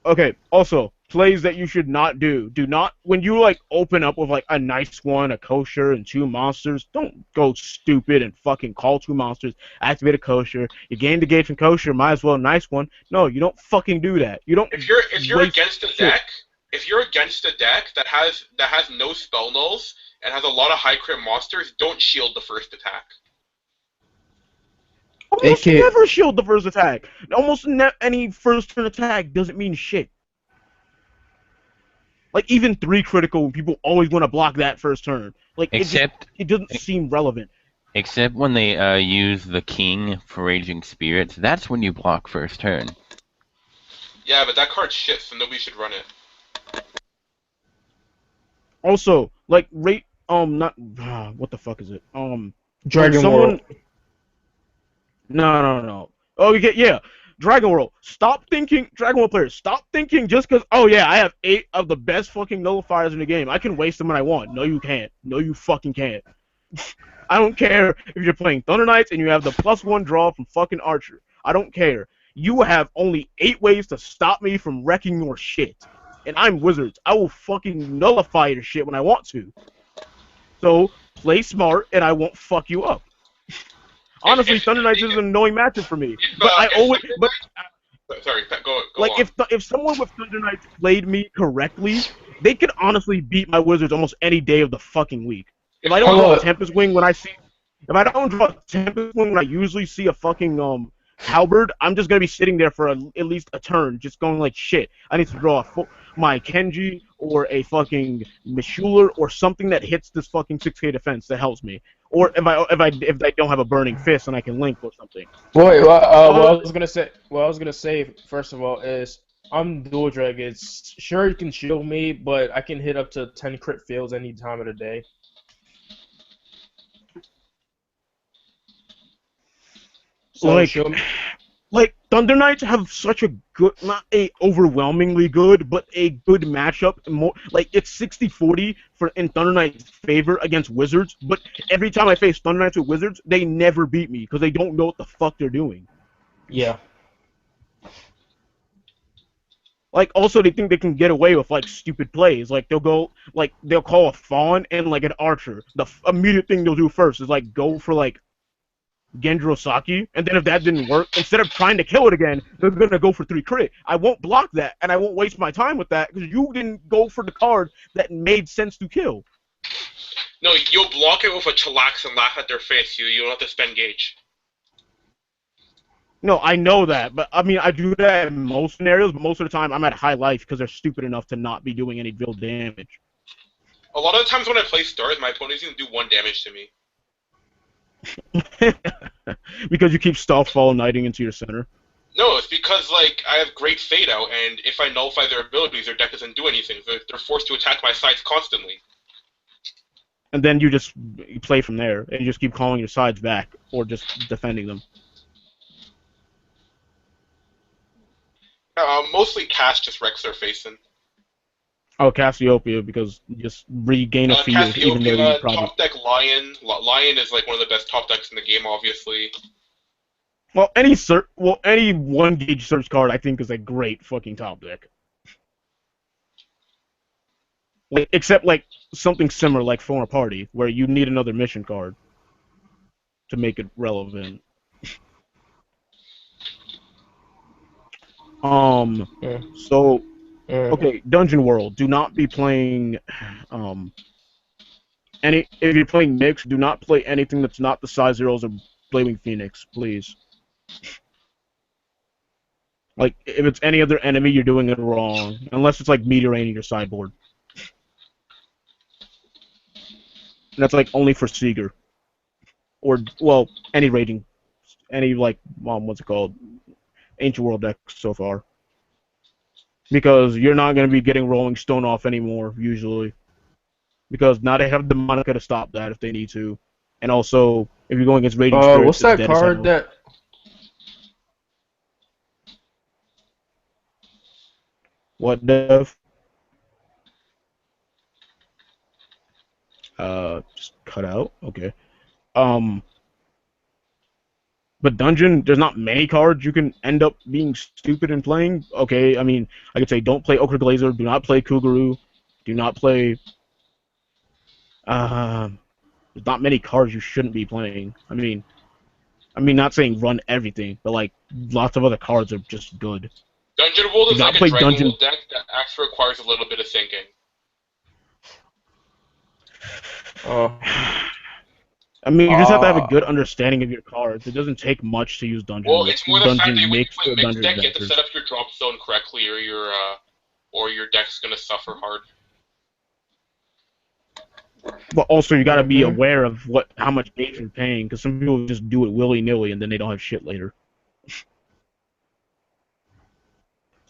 okay. Also, plays that you should not do. Do not when you like open up with like a nice one, a kosher, and 2 monsters. Don't go stupid and fucking call 2 monsters. Activate a kosher. You gain the gauge from kosher. Might as well a nice one. No, you don't fucking do that. You don't If you're waste against a shit. deck, if you're against a deck that has no spell nulls and has a lot of high crit monsters, don't shield the first attack. Almost AK never shield the first attack. Almost any first turn attack doesn't mean shit. Like even 3 critical, people always want to block that first turn. Like it doesn't seem relevant. Except when they use the king for Raging Spirits, that's when you block first turn. Yeah, but that card's shit, so nobody should run it. Also, like not what the fuck is it? Dragon someone... World. No. Oh, yeah. Dragon World. Dragon World players, stop thinking just because, oh yeah, I have 8 of the best fucking nullifiers in the game. I can waste them when I want. No, you can't. No, you fucking can't. I don't care if you're playing Thunder Knights and you have the +1 draw from fucking Archer. I don't care. You have only 8 ways to stop me from wrecking your shit. And I'm Wizards. I will fucking nullify your shit when I want to. So, play smart and I won't fuck you up. Honestly, Thunder Knights is an annoying matchup for me. But Sorry, go like on. if someone with Thunder Knights played me correctly, they could honestly beat my Wizards almost any day of the fucking week. If I don't draw a Tempest Wing when I usually see a fucking Halberd, I'm just gonna be sitting there for at least a turn, just going like shit. I need to draw my Kenji or a fucking Mishuler or something that hits this fucking 6K defense that helps me. Or if I don't have a Burning Fist and I can link or something. Wait, what I was gonna say first of all is I'm dual drag. It's sure you can shield me, but I can hit up to 10 crit fails any time of the day. So like Thunder Knights have such a good, not a overwhelmingly good, but a good matchup. More like it's 60-40 in Thunder Knights' favor against Wizards. But every time I face Thunder Knights with Wizards, they never beat me because they don't know what the fuck they're doing. Yeah. Like also they think they can get away with like stupid plays. Like they'll call a Fawn and like an Archer. The immediate thing they'll do first is like go for like Gendrosaki, and then if that didn't work, instead of trying to kill it again, they're gonna go for 3 crit. I won't block that, and I won't waste my time with that because you didn't go for the card that made sense to kill. No, you'll block it with a chillax and laugh at their face. You don't have to spend gauge. No, I know that, but I mean I do that in most scenarios, but most of the time I'm at high life because they're stupid enough to not be doing any real damage. A lot of the times when I play stars, my opponent's gonna do 1 damage to me. Because you keep Fall Knighting into your center. No, it's because like I have great fade out, and if I nullify their abilities, their deck doesn't do anything. They're forced to attack my sides constantly. And then you just play from there, and you just keep calling your sides back, or just defending them. Mostly Cass just wrecks their face in. Oh, Cassiopeia, because you just regain a field, even though you probably... top deck Lion. Lion is like one of the best top decks in the game, obviously. Well, any 1 gauge search card I think is a great fucking top deck. Like, except like something similar like Former Party, where you need another mission card to make it relevant. So... Okay, Dungeon World. Do not be playing if you're playing Nyx, do not play anything that's not the size zeros or Flaming Phoenix, please. Like if it's any other enemy, you're doing it wrong. Unless it's like meteorating your sideboard. And that's like only for Seeger. Or well, any like what's it called? Ancient World deck so far. Because you're not going to be getting Rolling Stone off anymore, usually. Because now they have the Monica to stop that if they need to. And also, if you're going against Raging Spirits... what's that card that... What, Dev? Just cut out. Okay. Um, but dungeon, there's not many cards you can end up being stupid and playing. Okay, I mean, I could say don't play Ochre Glazer, do not play Kuguru, do not play. There's not many cards you shouldn't be playing. I mean, not saying run everything, but like lots of other cards are just good. Dungeon World Do is not like a play Dragon dungeon. World deck that actually requires a little bit of thinking. I mean, you just have to have a good understanding of your cards. It doesn't take much to use dungeon. Well, it's more the fact that when you makes play the mixed dungeon deck, you have to adventures. set up your drop zone correctly, or your deck's gonna suffer hard. But also, you got to be aware of how much gauge you're paying, because some people just do it willy nilly and then they don't have shit later.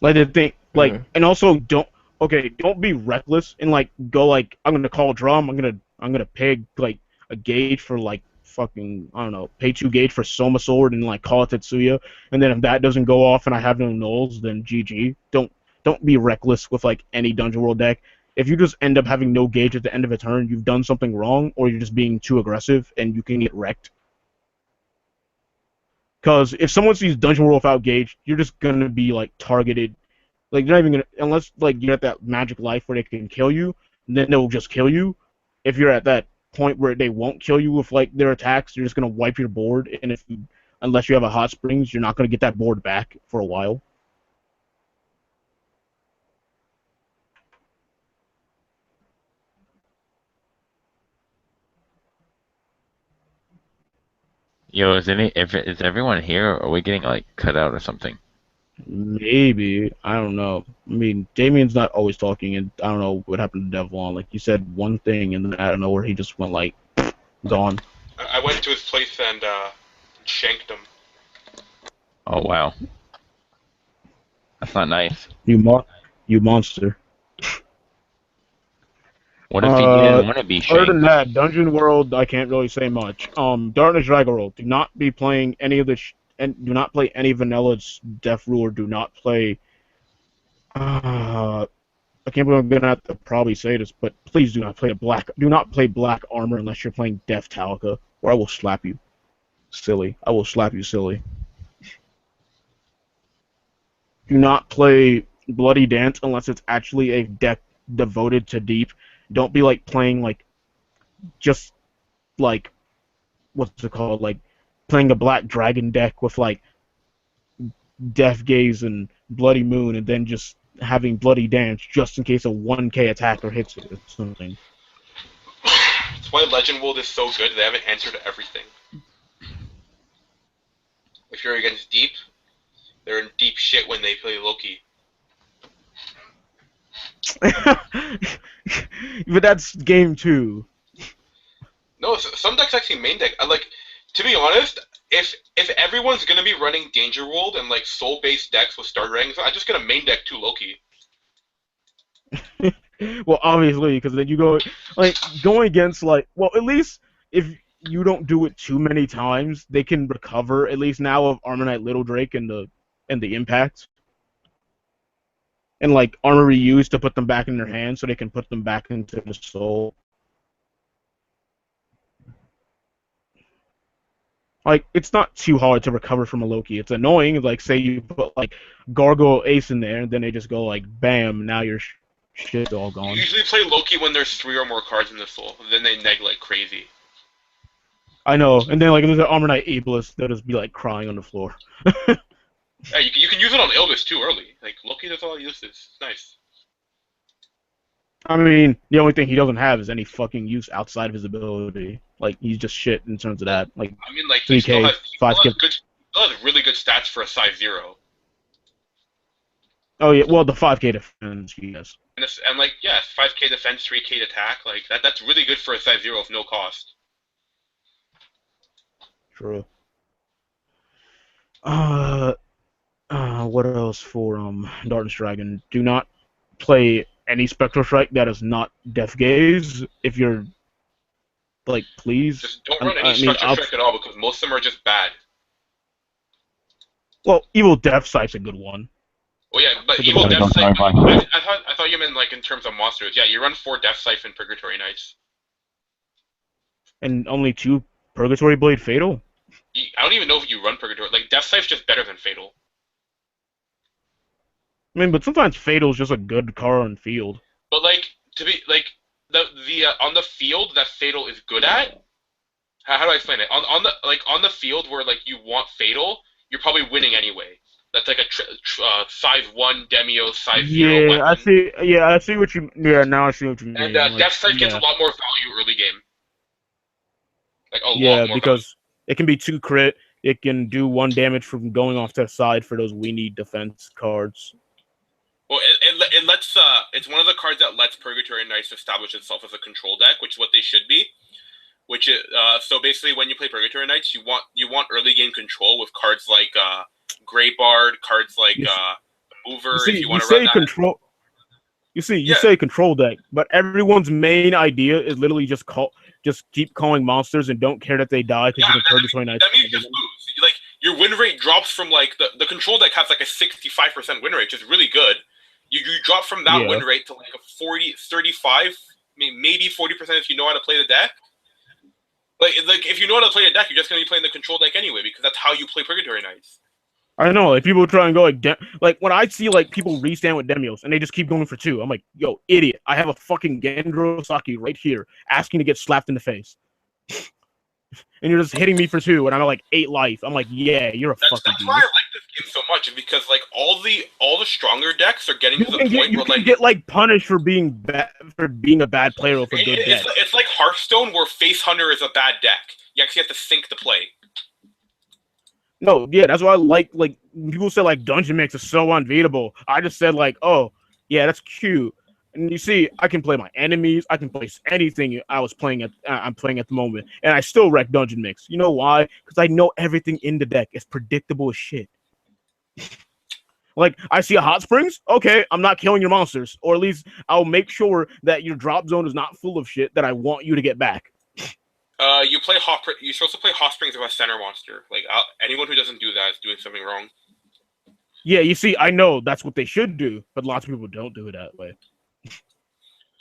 Like they think, like, and also don't be reckless and like go like I'm gonna call drum, I'm gonna pay like a gauge for like fucking I don't know, pay 2 gauge for Soma Sword and like call it Tetsuya, and then if that doesn't go off and I have no nulls, then GG. Don't be reckless with like any Dungeon World deck. If you just end up having no gauge at the end of a turn, you've done something wrong, or you're just being too aggressive and you can get wrecked. Because if someone sees Dungeon World without gauge, you're just gonna be like targeted. Like you're not even gonna, unless like you're at that magic life where they can kill you, then they'll just kill you. If you're at that point where they won't kill you with like their attacks, you're just gonna wipe your board. And unless you have a hot springs, you're not gonna get that board back for a while. Yo, is everyone here, or are we getting like cut out or something? Maybe, I don't know. I mean, Damien's not always talking, and I don't know what happened to Devlon. Like he said one thing, and then I don't know where he just went like gone. I went to his place and shanked him. Oh wow, that's not nice. You monster. What if he didn't want to be Other than shanked? that, Dungeon World, I can't really say much. Darkness Dragon World, do not be playing any of the and do not play any Vanilla's Death Ruler. Do not play. I can't believe I'm gonna have to probably say this, but please do not play Do not play Black Armor unless you're playing Death Talika, or I will slap you, silly. I will slap you, silly. Do not play Bloody Dance unless it's actually a deck devoted to deep. Don't be like playing like just like what's it called, like playing a Black Dragon deck with like Death Gaze and Bloody Moon, and then just having Bloody Dance just in case a 1k attacker hits it or something. That's why Legend World is so good. They have an answer to everything. If you're against deep, they're in deep shit when they play Loki. But that's game 2. No, some decks actually main deck. To be honest, if everyone's gonna be running Danger World and like soul based decks with start ratings, I'm just gonna main deck 2 Loki. Well, obviously, because then you go like going against like at least if you don't do it too many times, they can recover at least now of Armor Knight Little Drake and the impact. And like armor reused to put them back in their hands so they can put them back into the soul. Like it's not too hard to recover from a Loki. It's annoying. Like say you put like Gargoyle Ace in there, and then they just go like bam, now your shit's all gone. You usually play Loki when there's 3 or more cards in the soul. Then they neg like crazy. I know, and then like there's an Armor Knight Ableist, they'll just be like crying on the floor. Yeah, you can use it on Ilvis too early. Like Loki, that's all he uses. It's nice. I mean, the only thing he doesn't have is any fucking use outside of his ability. Like he's just shit in terms of that. Like I mean, like he 3K, still has 5K. really good stats for a size 0. Oh yeah, well the 5K defense, yes. And like 5k defense, 3k attack. Like that's really good for a size 0 with no cost. True. What else for Darkness Dragon? Do not play any Spectral Strike that is not Death Gaze. If you're like, please. Just don't run any Structure Strike at all because most of them are just bad. Well, Evil Death Sight's a good one. Oh yeah, but Think evil about it. Death Don't Siphon. talk about I thought you meant like in terms of monsters. Yeah, you run 4 Death Siphon Purgatory Knights. And only 2 Purgatory Blade Fatal. I don't even know if you run Purgatory. Like Death Sipho's just better than Fatal. I mean, but sometimes Fatal's just a good card on field. But like to be like the on the field that Fatal is good at. How do I explain it? On the field where like you want Fatal, you're probably winning anyway. That's like a size 1 Demio, size 0 Yeah, I weapon. see. Yeah, I see what you. Yeah, now I see what you And mean. Like, Death Sight gets a yeah, lot more value early game. Like a lot yeah, more value. because it can be 2 crit. It can do 1 damage from going off to the side for those we need defense cards. Well, it lets it's one of the cards that lets Purgatory Knights establish itself as a control deck, which is what they should be. Which is so basically when you play Purgatory Knights, you want early game control with cards like Grey Bard, cards like Mover. You see, if you you want to run say that. control. You see, you Yeah. say control deck, but everyone's main idea is literally just keep calling monsters and don't care that they die because Yeah, you can Purgatory Knights. that means you just lose. Like your win rate drops from like the control deck has like a 65% win rate, which is really good. You drop from that Yeah. win rate to like a 40, 35, maybe 40% if you know how to play the deck. Like if you know how to play a deck, you're just gonna be playing the control deck anyway because that's how you play Purgatory Knights. I know, like people try and go like when I see like people restand with Demios and they just keep going for 2, I'm like, yo, idiot! I have a fucking Gendro Saki right here asking to get slapped in the face, and you're just hitting me for 2, and I'm at like 8 life. I'm like, yeah, you're a fucking. That's why I like this game so much, because like all the stronger decks are getting to the point You where can like get like punished for being a bad player with a good deck. it's like Hearthstone where Face Hunter is a bad deck. You actually have to think the play. No, yeah, that's why I like people say like Dungeon Mix is so unbeatable. I just said like, oh, yeah, that's cute. And you see, I can play my enemies. I can place anything I'm playing at the moment, and I still wreck Dungeon Mix. You know why? Because I know everything in the deck is predictable as shit. Like I see a hot springs, okay, I'm not killing your monsters, or at least I'll make sure that your drop zone is not full of shit that I want you to get back. You should also play Hot Springs with a center monster. Like anyone who doesn't do that is doing something wrong. Yeah, you see, I know that's what they should do, but lots of people don't do it that way.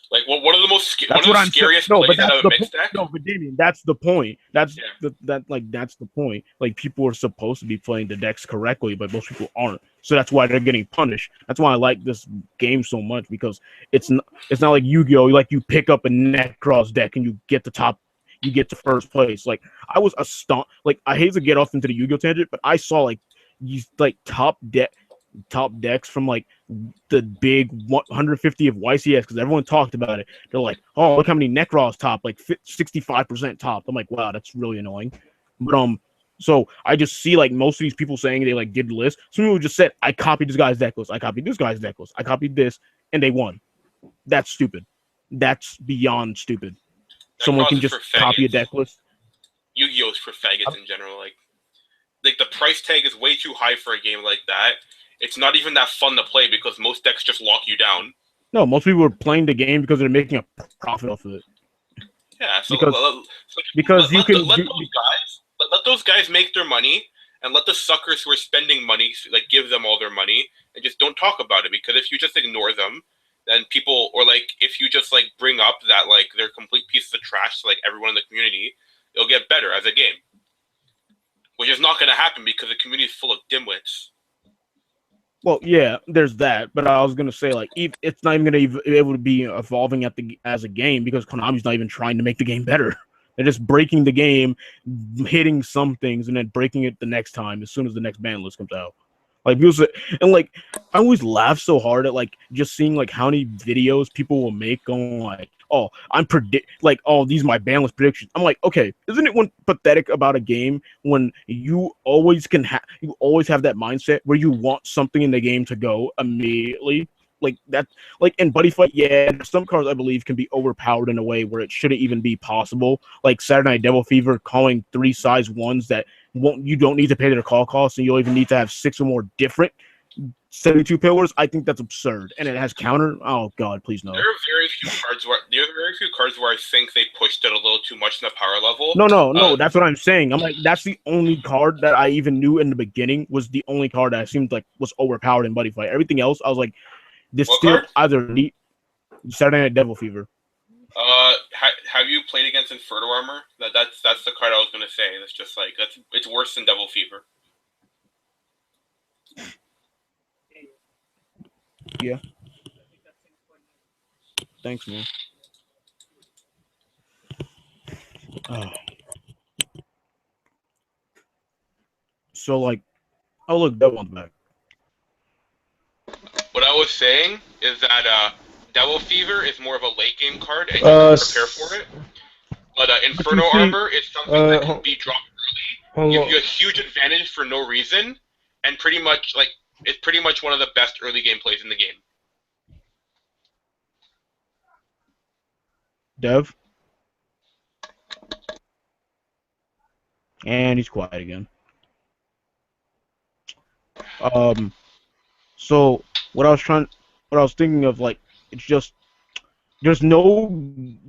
Like, one of the most scariest no, plays out of a mixed deck. No, but Damien, that's the point. That's Yeah. that's the point. Like people are supposed to be playing the decks correctly, but most people aren't. So that's why they're getting punished. That's why I like this game so much, because it's not like Yu-Gi-Oh! Like you pick up a Necros deck and you get to first place. Like I was astonished. Like I hate to get off into the Yu-Gi-Oh! Tangent, but I saw like these like top decks from like the big 150 of YCS, because everyone talked about it. They're like, oh, look how many Necros top, like 65% top. I'm like, wow, that's really annoying. But so I just see like most of these people saying they like did the list. Some people just said, I copied this guy's deck list, I copied this guy's deck list, I copied this, and they won. That's stupid. That's beyond stupid. Someone can just copy a deck list. Yu-Gi-Oh! Is for faggots in general. Like the price tag is way too high for a game like that. It's not even that fun to play because most decks just lock you down. No, most people are playing the game because they're making a profit off of it. Yeah, so because let those guys make their money, and let the suckers who are spending money like give them all their money, and just don't talk about it. Because if you just ignore them, then people, or like if you just like bring up that like they're complete pieces of trash to like everyone in the community, it'll get better as a game. Which is not going to happen because the community is full of dimwits. Well, yeah, there's that, but I was gonna say like it's not even gonna be able to be evolving as a game because Konami's not even trying to make the game better. They're just breaking the game, hitting some things, and then breaking it the next time as soon as the next ban list comes out. Like people say, and like I always laugh so hard at like just seeing like how many videos people will make going like, oh, these are my ban list predictions. I'm like, okay, isn't it one pathetic about a game when you always have that mindset where you want something in the game to go immediately? Like that, like in Buddyfight, yeah, some cards I believe can be overpowered in a way where it shouldn't even be possible. Like Saturday Night Devil Fever calling 3 size 1s that you don't need to pay their call costs, and you'll even need to have 6 or more different 72 pillars, I think that's absurd. And it has counter. Oh God, please no. There are very few cards where I think they pushed it a little too much in the power level. No. That's what I'm saying. I'm like, that's the only card that I even knew in the beginning was the only card that seemed like was overpowered in Buddyfight. Everything else, I was like, this What still card? either neat. Saturday Night Devil Fever. Have you played against Inferno Armor? That's the card I was gonna say. It's just like it's worse than Devil Fever. Yeah. Thanks, man. So like, oh look, Devlon's back. What I was saying is that Devil Fever is more of a late game card, and you can prepare for it. But Inferno Armor is something that can be dropped early, give you a huge advantage for no reason, and pretty much like it's pretty much one of the best early game plays in the game. Dev. And he's quiet again. So what I was thinking of, like, it's just there's no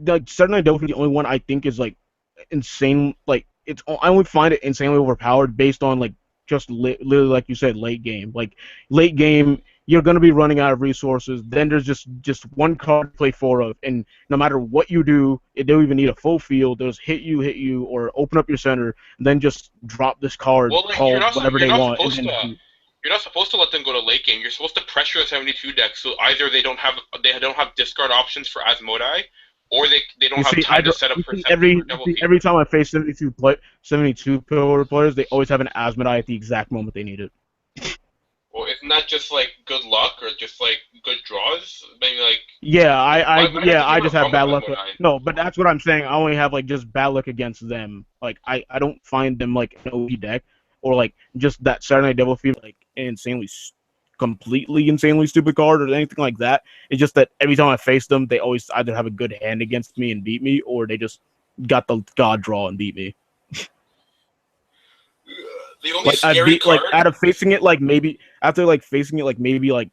like Saturday Night Devil is the only one I think is like insane. Like I only find it insanely overpowered based on like just literally like you said, late game. Like late game, you're gonna be running out of resources. Then there's just one card to play four of, and no matter what you do, it don't even need a full field. They'll just hit you, or open up your center, and then just drop this card, Well, like, call whatever they want, and then. You're not supposed to let them go to late game. You're supposed to pressure a 72 deck, so either they don't have discard options for Asmodai, or they don't have time to set up for every time I face 72 pillar players, they always have an Asmodai at the exact moment they need it. Well, isn't that just like good luck or just like good draws? Maybe like I just have bad luck. No, but that's what I'm saying. I only have like just bad luck against them. Like I don't find them like an OP deck. Or like just that Saturday Night Devil Fever, like completely insanely stupid card or anything like that. It's just that every time I face them, they always either have a good hand against me and beat me, or they just got the god draw and beat me. The only scary card, like out of facing it like maybe after like facing it like maybe like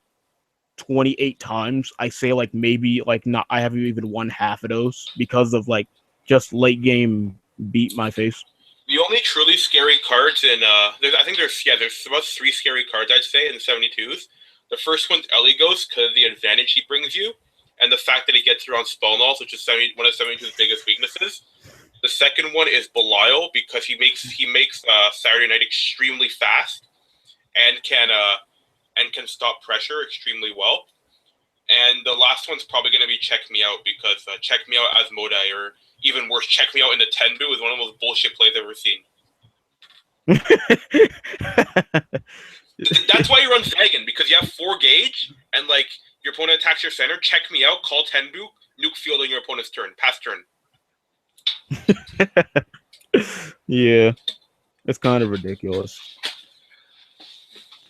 28 times, I say like maybe like not I haven't even won half of those because of like just late game beat my face. The only truly scary cards in there's about 3 scary cards I'd say in the 72s. The first one's Ellie Ghost because of the advantage he brings you, and the fact that he gets around spell nulls, which is one of 72's biggest weaknesses. The second one is Belial because he makes Saturday Night extremely fast, and can stop pressure extremely well. And the last one's probably going to be Check Me Out because Check Me Out Asmodai, or even worse, Check Me Out in the Tenbu is one of the most bullshit plays I've ever seen. That's why you run Zagan, because you have 4 gauge, and like your opponent attacks your center, Check Me Out, call Tenbu, nuke field on your opponent's turn, pass turn. Yeah, it's kind of ridiculous.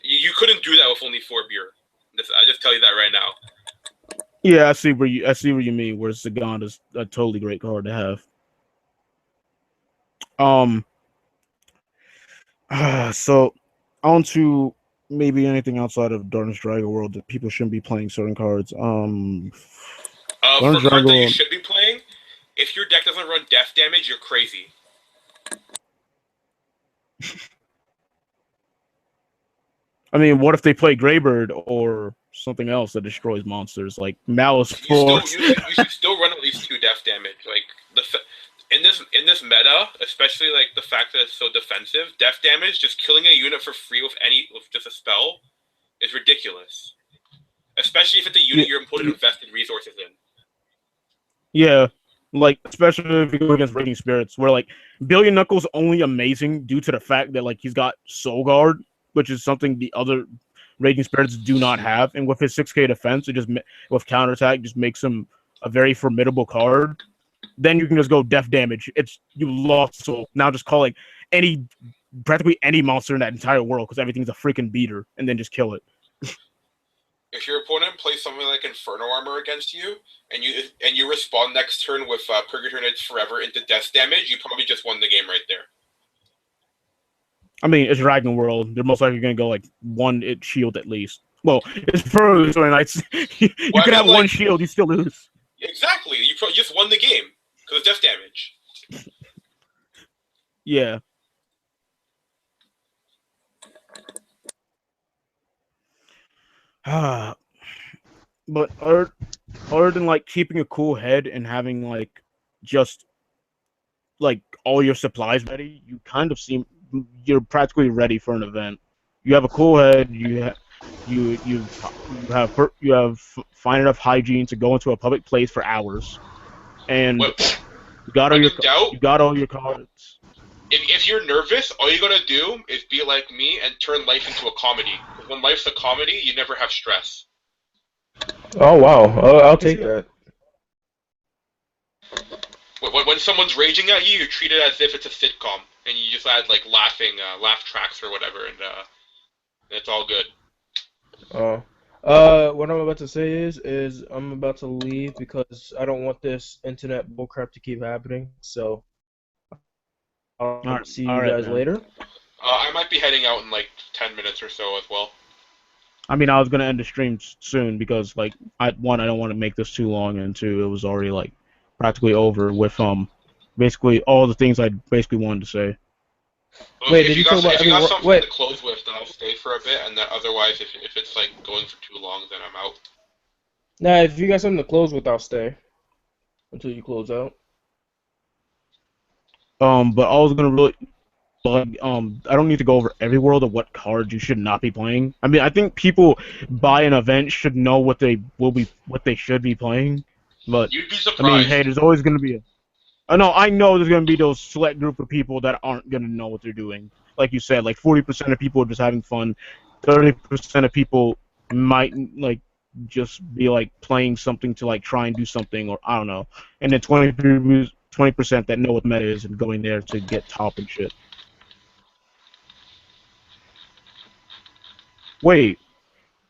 You couldn't do that with only 4 beer. I just tell you that right now. Yeah, I see where you mean. Where Sagan is a totally great card to have. So on to maybe anything outside of Darkness Dragon World that people shouldn't be playing certain cards. For cards that you should be playing, if your deck doesn't run death damage, you're crazy. I mean, what if they play Greybird or something else that destroys monsters, like Malice Force? You should still run at least 2 death damage. Like in this meta, especially like the fact that it's so defensive, death damage, just killing a unit for free with just a spell, is ridiculous. Especially if it's a unit your opponent invested resources in. Yeah, like especially if you go against Raging Spirits, where like Billion Knuckles only amazing due to the fact that like he's got Soul Guard, which is something the other Raging Spirits do not have, and with his 6k defense, it just with counterattack just makes him a very formidable card. Then you can just go death damage. You lost soul. Now just call like practically any monster in that entire world because everything's a freaking beater, and then just kill it. If your opponent plays something like Inferno Armor against you, and you respond next turn with Purgatory Knights Forever into death damage, you probably just won the game right there. I mean, it's Dragon World. They're most likely going to go like one shield at least. Well, it's for Story Nights. You Well, I could mean, have like, one shield, you still lose. exactly. You just won the game because of death damage. Yeah. But other than like keeping a cool head and having like just like all your supplies ready, you kind of seem you're practically ready for an event. You have a cool head. You have fine enough hygiene to go into a public place for hours, and But you got all when your in doubt, you got all your cards. if you're nervous, all you gotta do is be like me and turn life into a comedy. Because when life's a comedy, you never have stress. Oh wow, I'll take that. When someone's raging at you, you treat it as if it's a sitcom, and you just add like laugh tracks or whatever, and it's all good. What I'm about to say is I'm about to leave because I don't want this internet bullcrap to keep happening. So I'll see you guys later. I might be heading out in like 10 minutes or so as well. I mean, I was gonna end the stream soon because like I don't want to make this too long, and two, it was already like practically over with basically all the things I basically wanted to say. Well, Wait, if did you talk about something wait? to close with, then I'll stay for a bit, and then otherwise, if it's like going for too long, then I'm out. Nah, if you got something to close with, I'll stay until you close out. But I was gonna really like I don't need to go over every world of what cards you should not be playing. I mean, I think people buy an event should know what they should be playing. But You'd be surprised. I mean, hey, there's always gonna be I know there's gonna be those select group of people that aren't gonna know what they're doing. Like you said, like 40% of people are just having fun. 30% of people might like just be like playing something to like try and do something, or I don't know. And then 20% that know what the meta is and going there to get top and shit. Wait,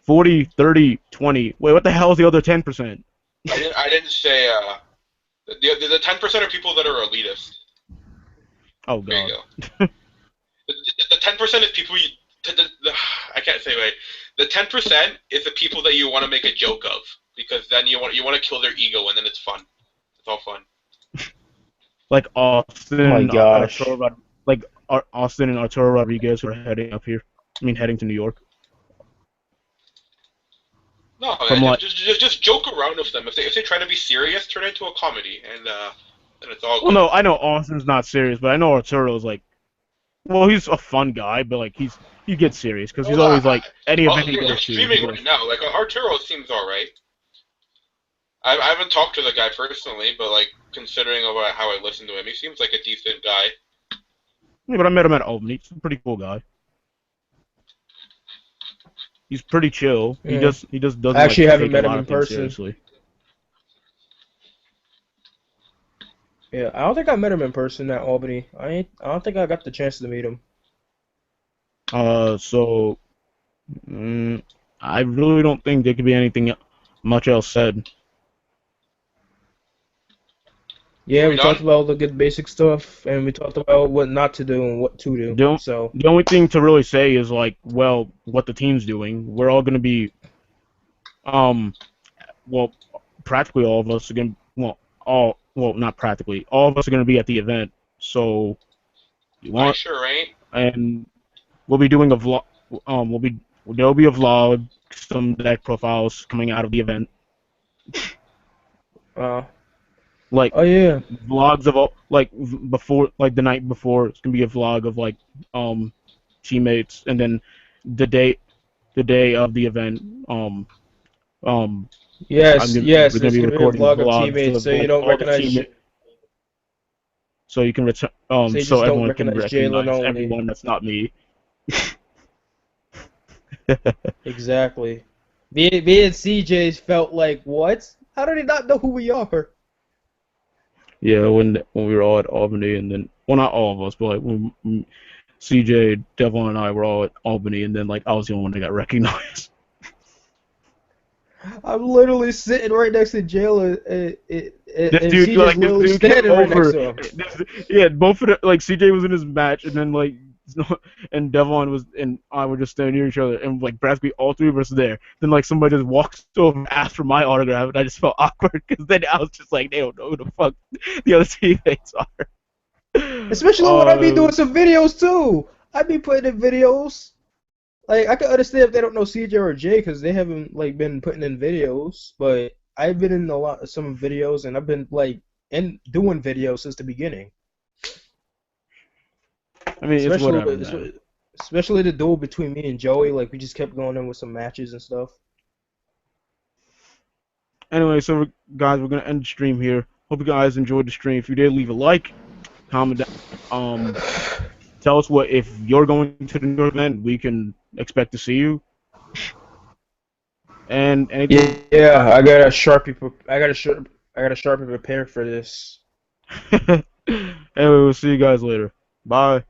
40, 30, 20. Wait, what the hell is the other 10%? I didn't say the 10% of people that are elitist. Oh There god. you go. The 10% is people I can't say right. The 10% is the people that you want to make a joke of, because then you want to kill their ego, and then it's fun. It's all fun. Like Austin, Oh my gosh. Austin and Arturo Rodriguez who are heading up here. I mean, heading to New York. No, From man, like- just joke around with them. If they try to be serious, turn it into a comedy, and it's all good. Well, no, I know Austin's not serious, but I know Arturo's like, well, he's a fun guy, but like he gets serious because he's always like any event he You're goes to. streaming right now. Like Arturo seems all right. I haven't talked to the guy personally, but like considering about how I listen to him, he seems like a decent guy. Yeah, but I met him at Albany. He's a pretty cool guy. He's pretty chill. Yeah. He just doesn't I actually like, haven't take met a him lot in of things person. seriously. Yeah, I don't think I met him in person at Albany. I don't think I got the chance to meet him. So I really don't think there could be anything much else said. Yeah, we done? talked about all the good basic stuff, and we talked about what not to do and what to do. Don't- So The only thing to really say is like, well, what the team's doing. We're all gonna be, well, practically all of us are gonna, not practically, all of us are gonna be at the event. So, you I want, sure ain't. and we'll be doing a vlog. There'll be a vlog, some deck profiles coming out of the event. Like oh yeah, vlogs of all, like before, like the night before, it's gonna be a vlog of like teammates, and then the day of the event, yes, yes. we're There's gonna be gonna be a recording vlog of vlogs teammates, so you like, don't all the recognize. teammates, so you can So you just so don't everyone can recognize Jalen recognize only. everyone that's not me. Exactly. Me and CJ felt like, what? How do they not know who we are? Yeah, when we were all at Albany, and then, well, not all of us, but like when CJ, Devlon, and I were all at Albany, and then like I was the only one that got recognized. I'm literally sitting right next to Jalen, and This dude, CJ's like, this literally dude came standing right next over. to him. Yeah, both of the, like CJ was in his match, and then like and Devlon was and I were just standing near each other, and like practically all three of us were there. Then like somebody just walks over and asks for my autograph, and I just felt awkward because then I was just like, they don't know who the fuck the other teammates are. Especially when I be doing some videos too. I be putting in videos. Like I can understand if they don't know CJ or Jay because they haven't like been putting in videos, but I've been in some videos and I've been like doing videos since the beginning. I mean, it's whatever, man. Especially the duel between me and Joey. Like we just kept going in with some matches and stuff. Anyway, so guys, we're gonna end the stream here. Hope you guys enjoyed the stream. If you did, leave a like, comment down. Tell us what if you're going to the New York event, we can expect to see you. And anything. Yeah, I got a Sharpie. I got a Sharpie prepared for this. Anyway, we'll see you guys later. Bye.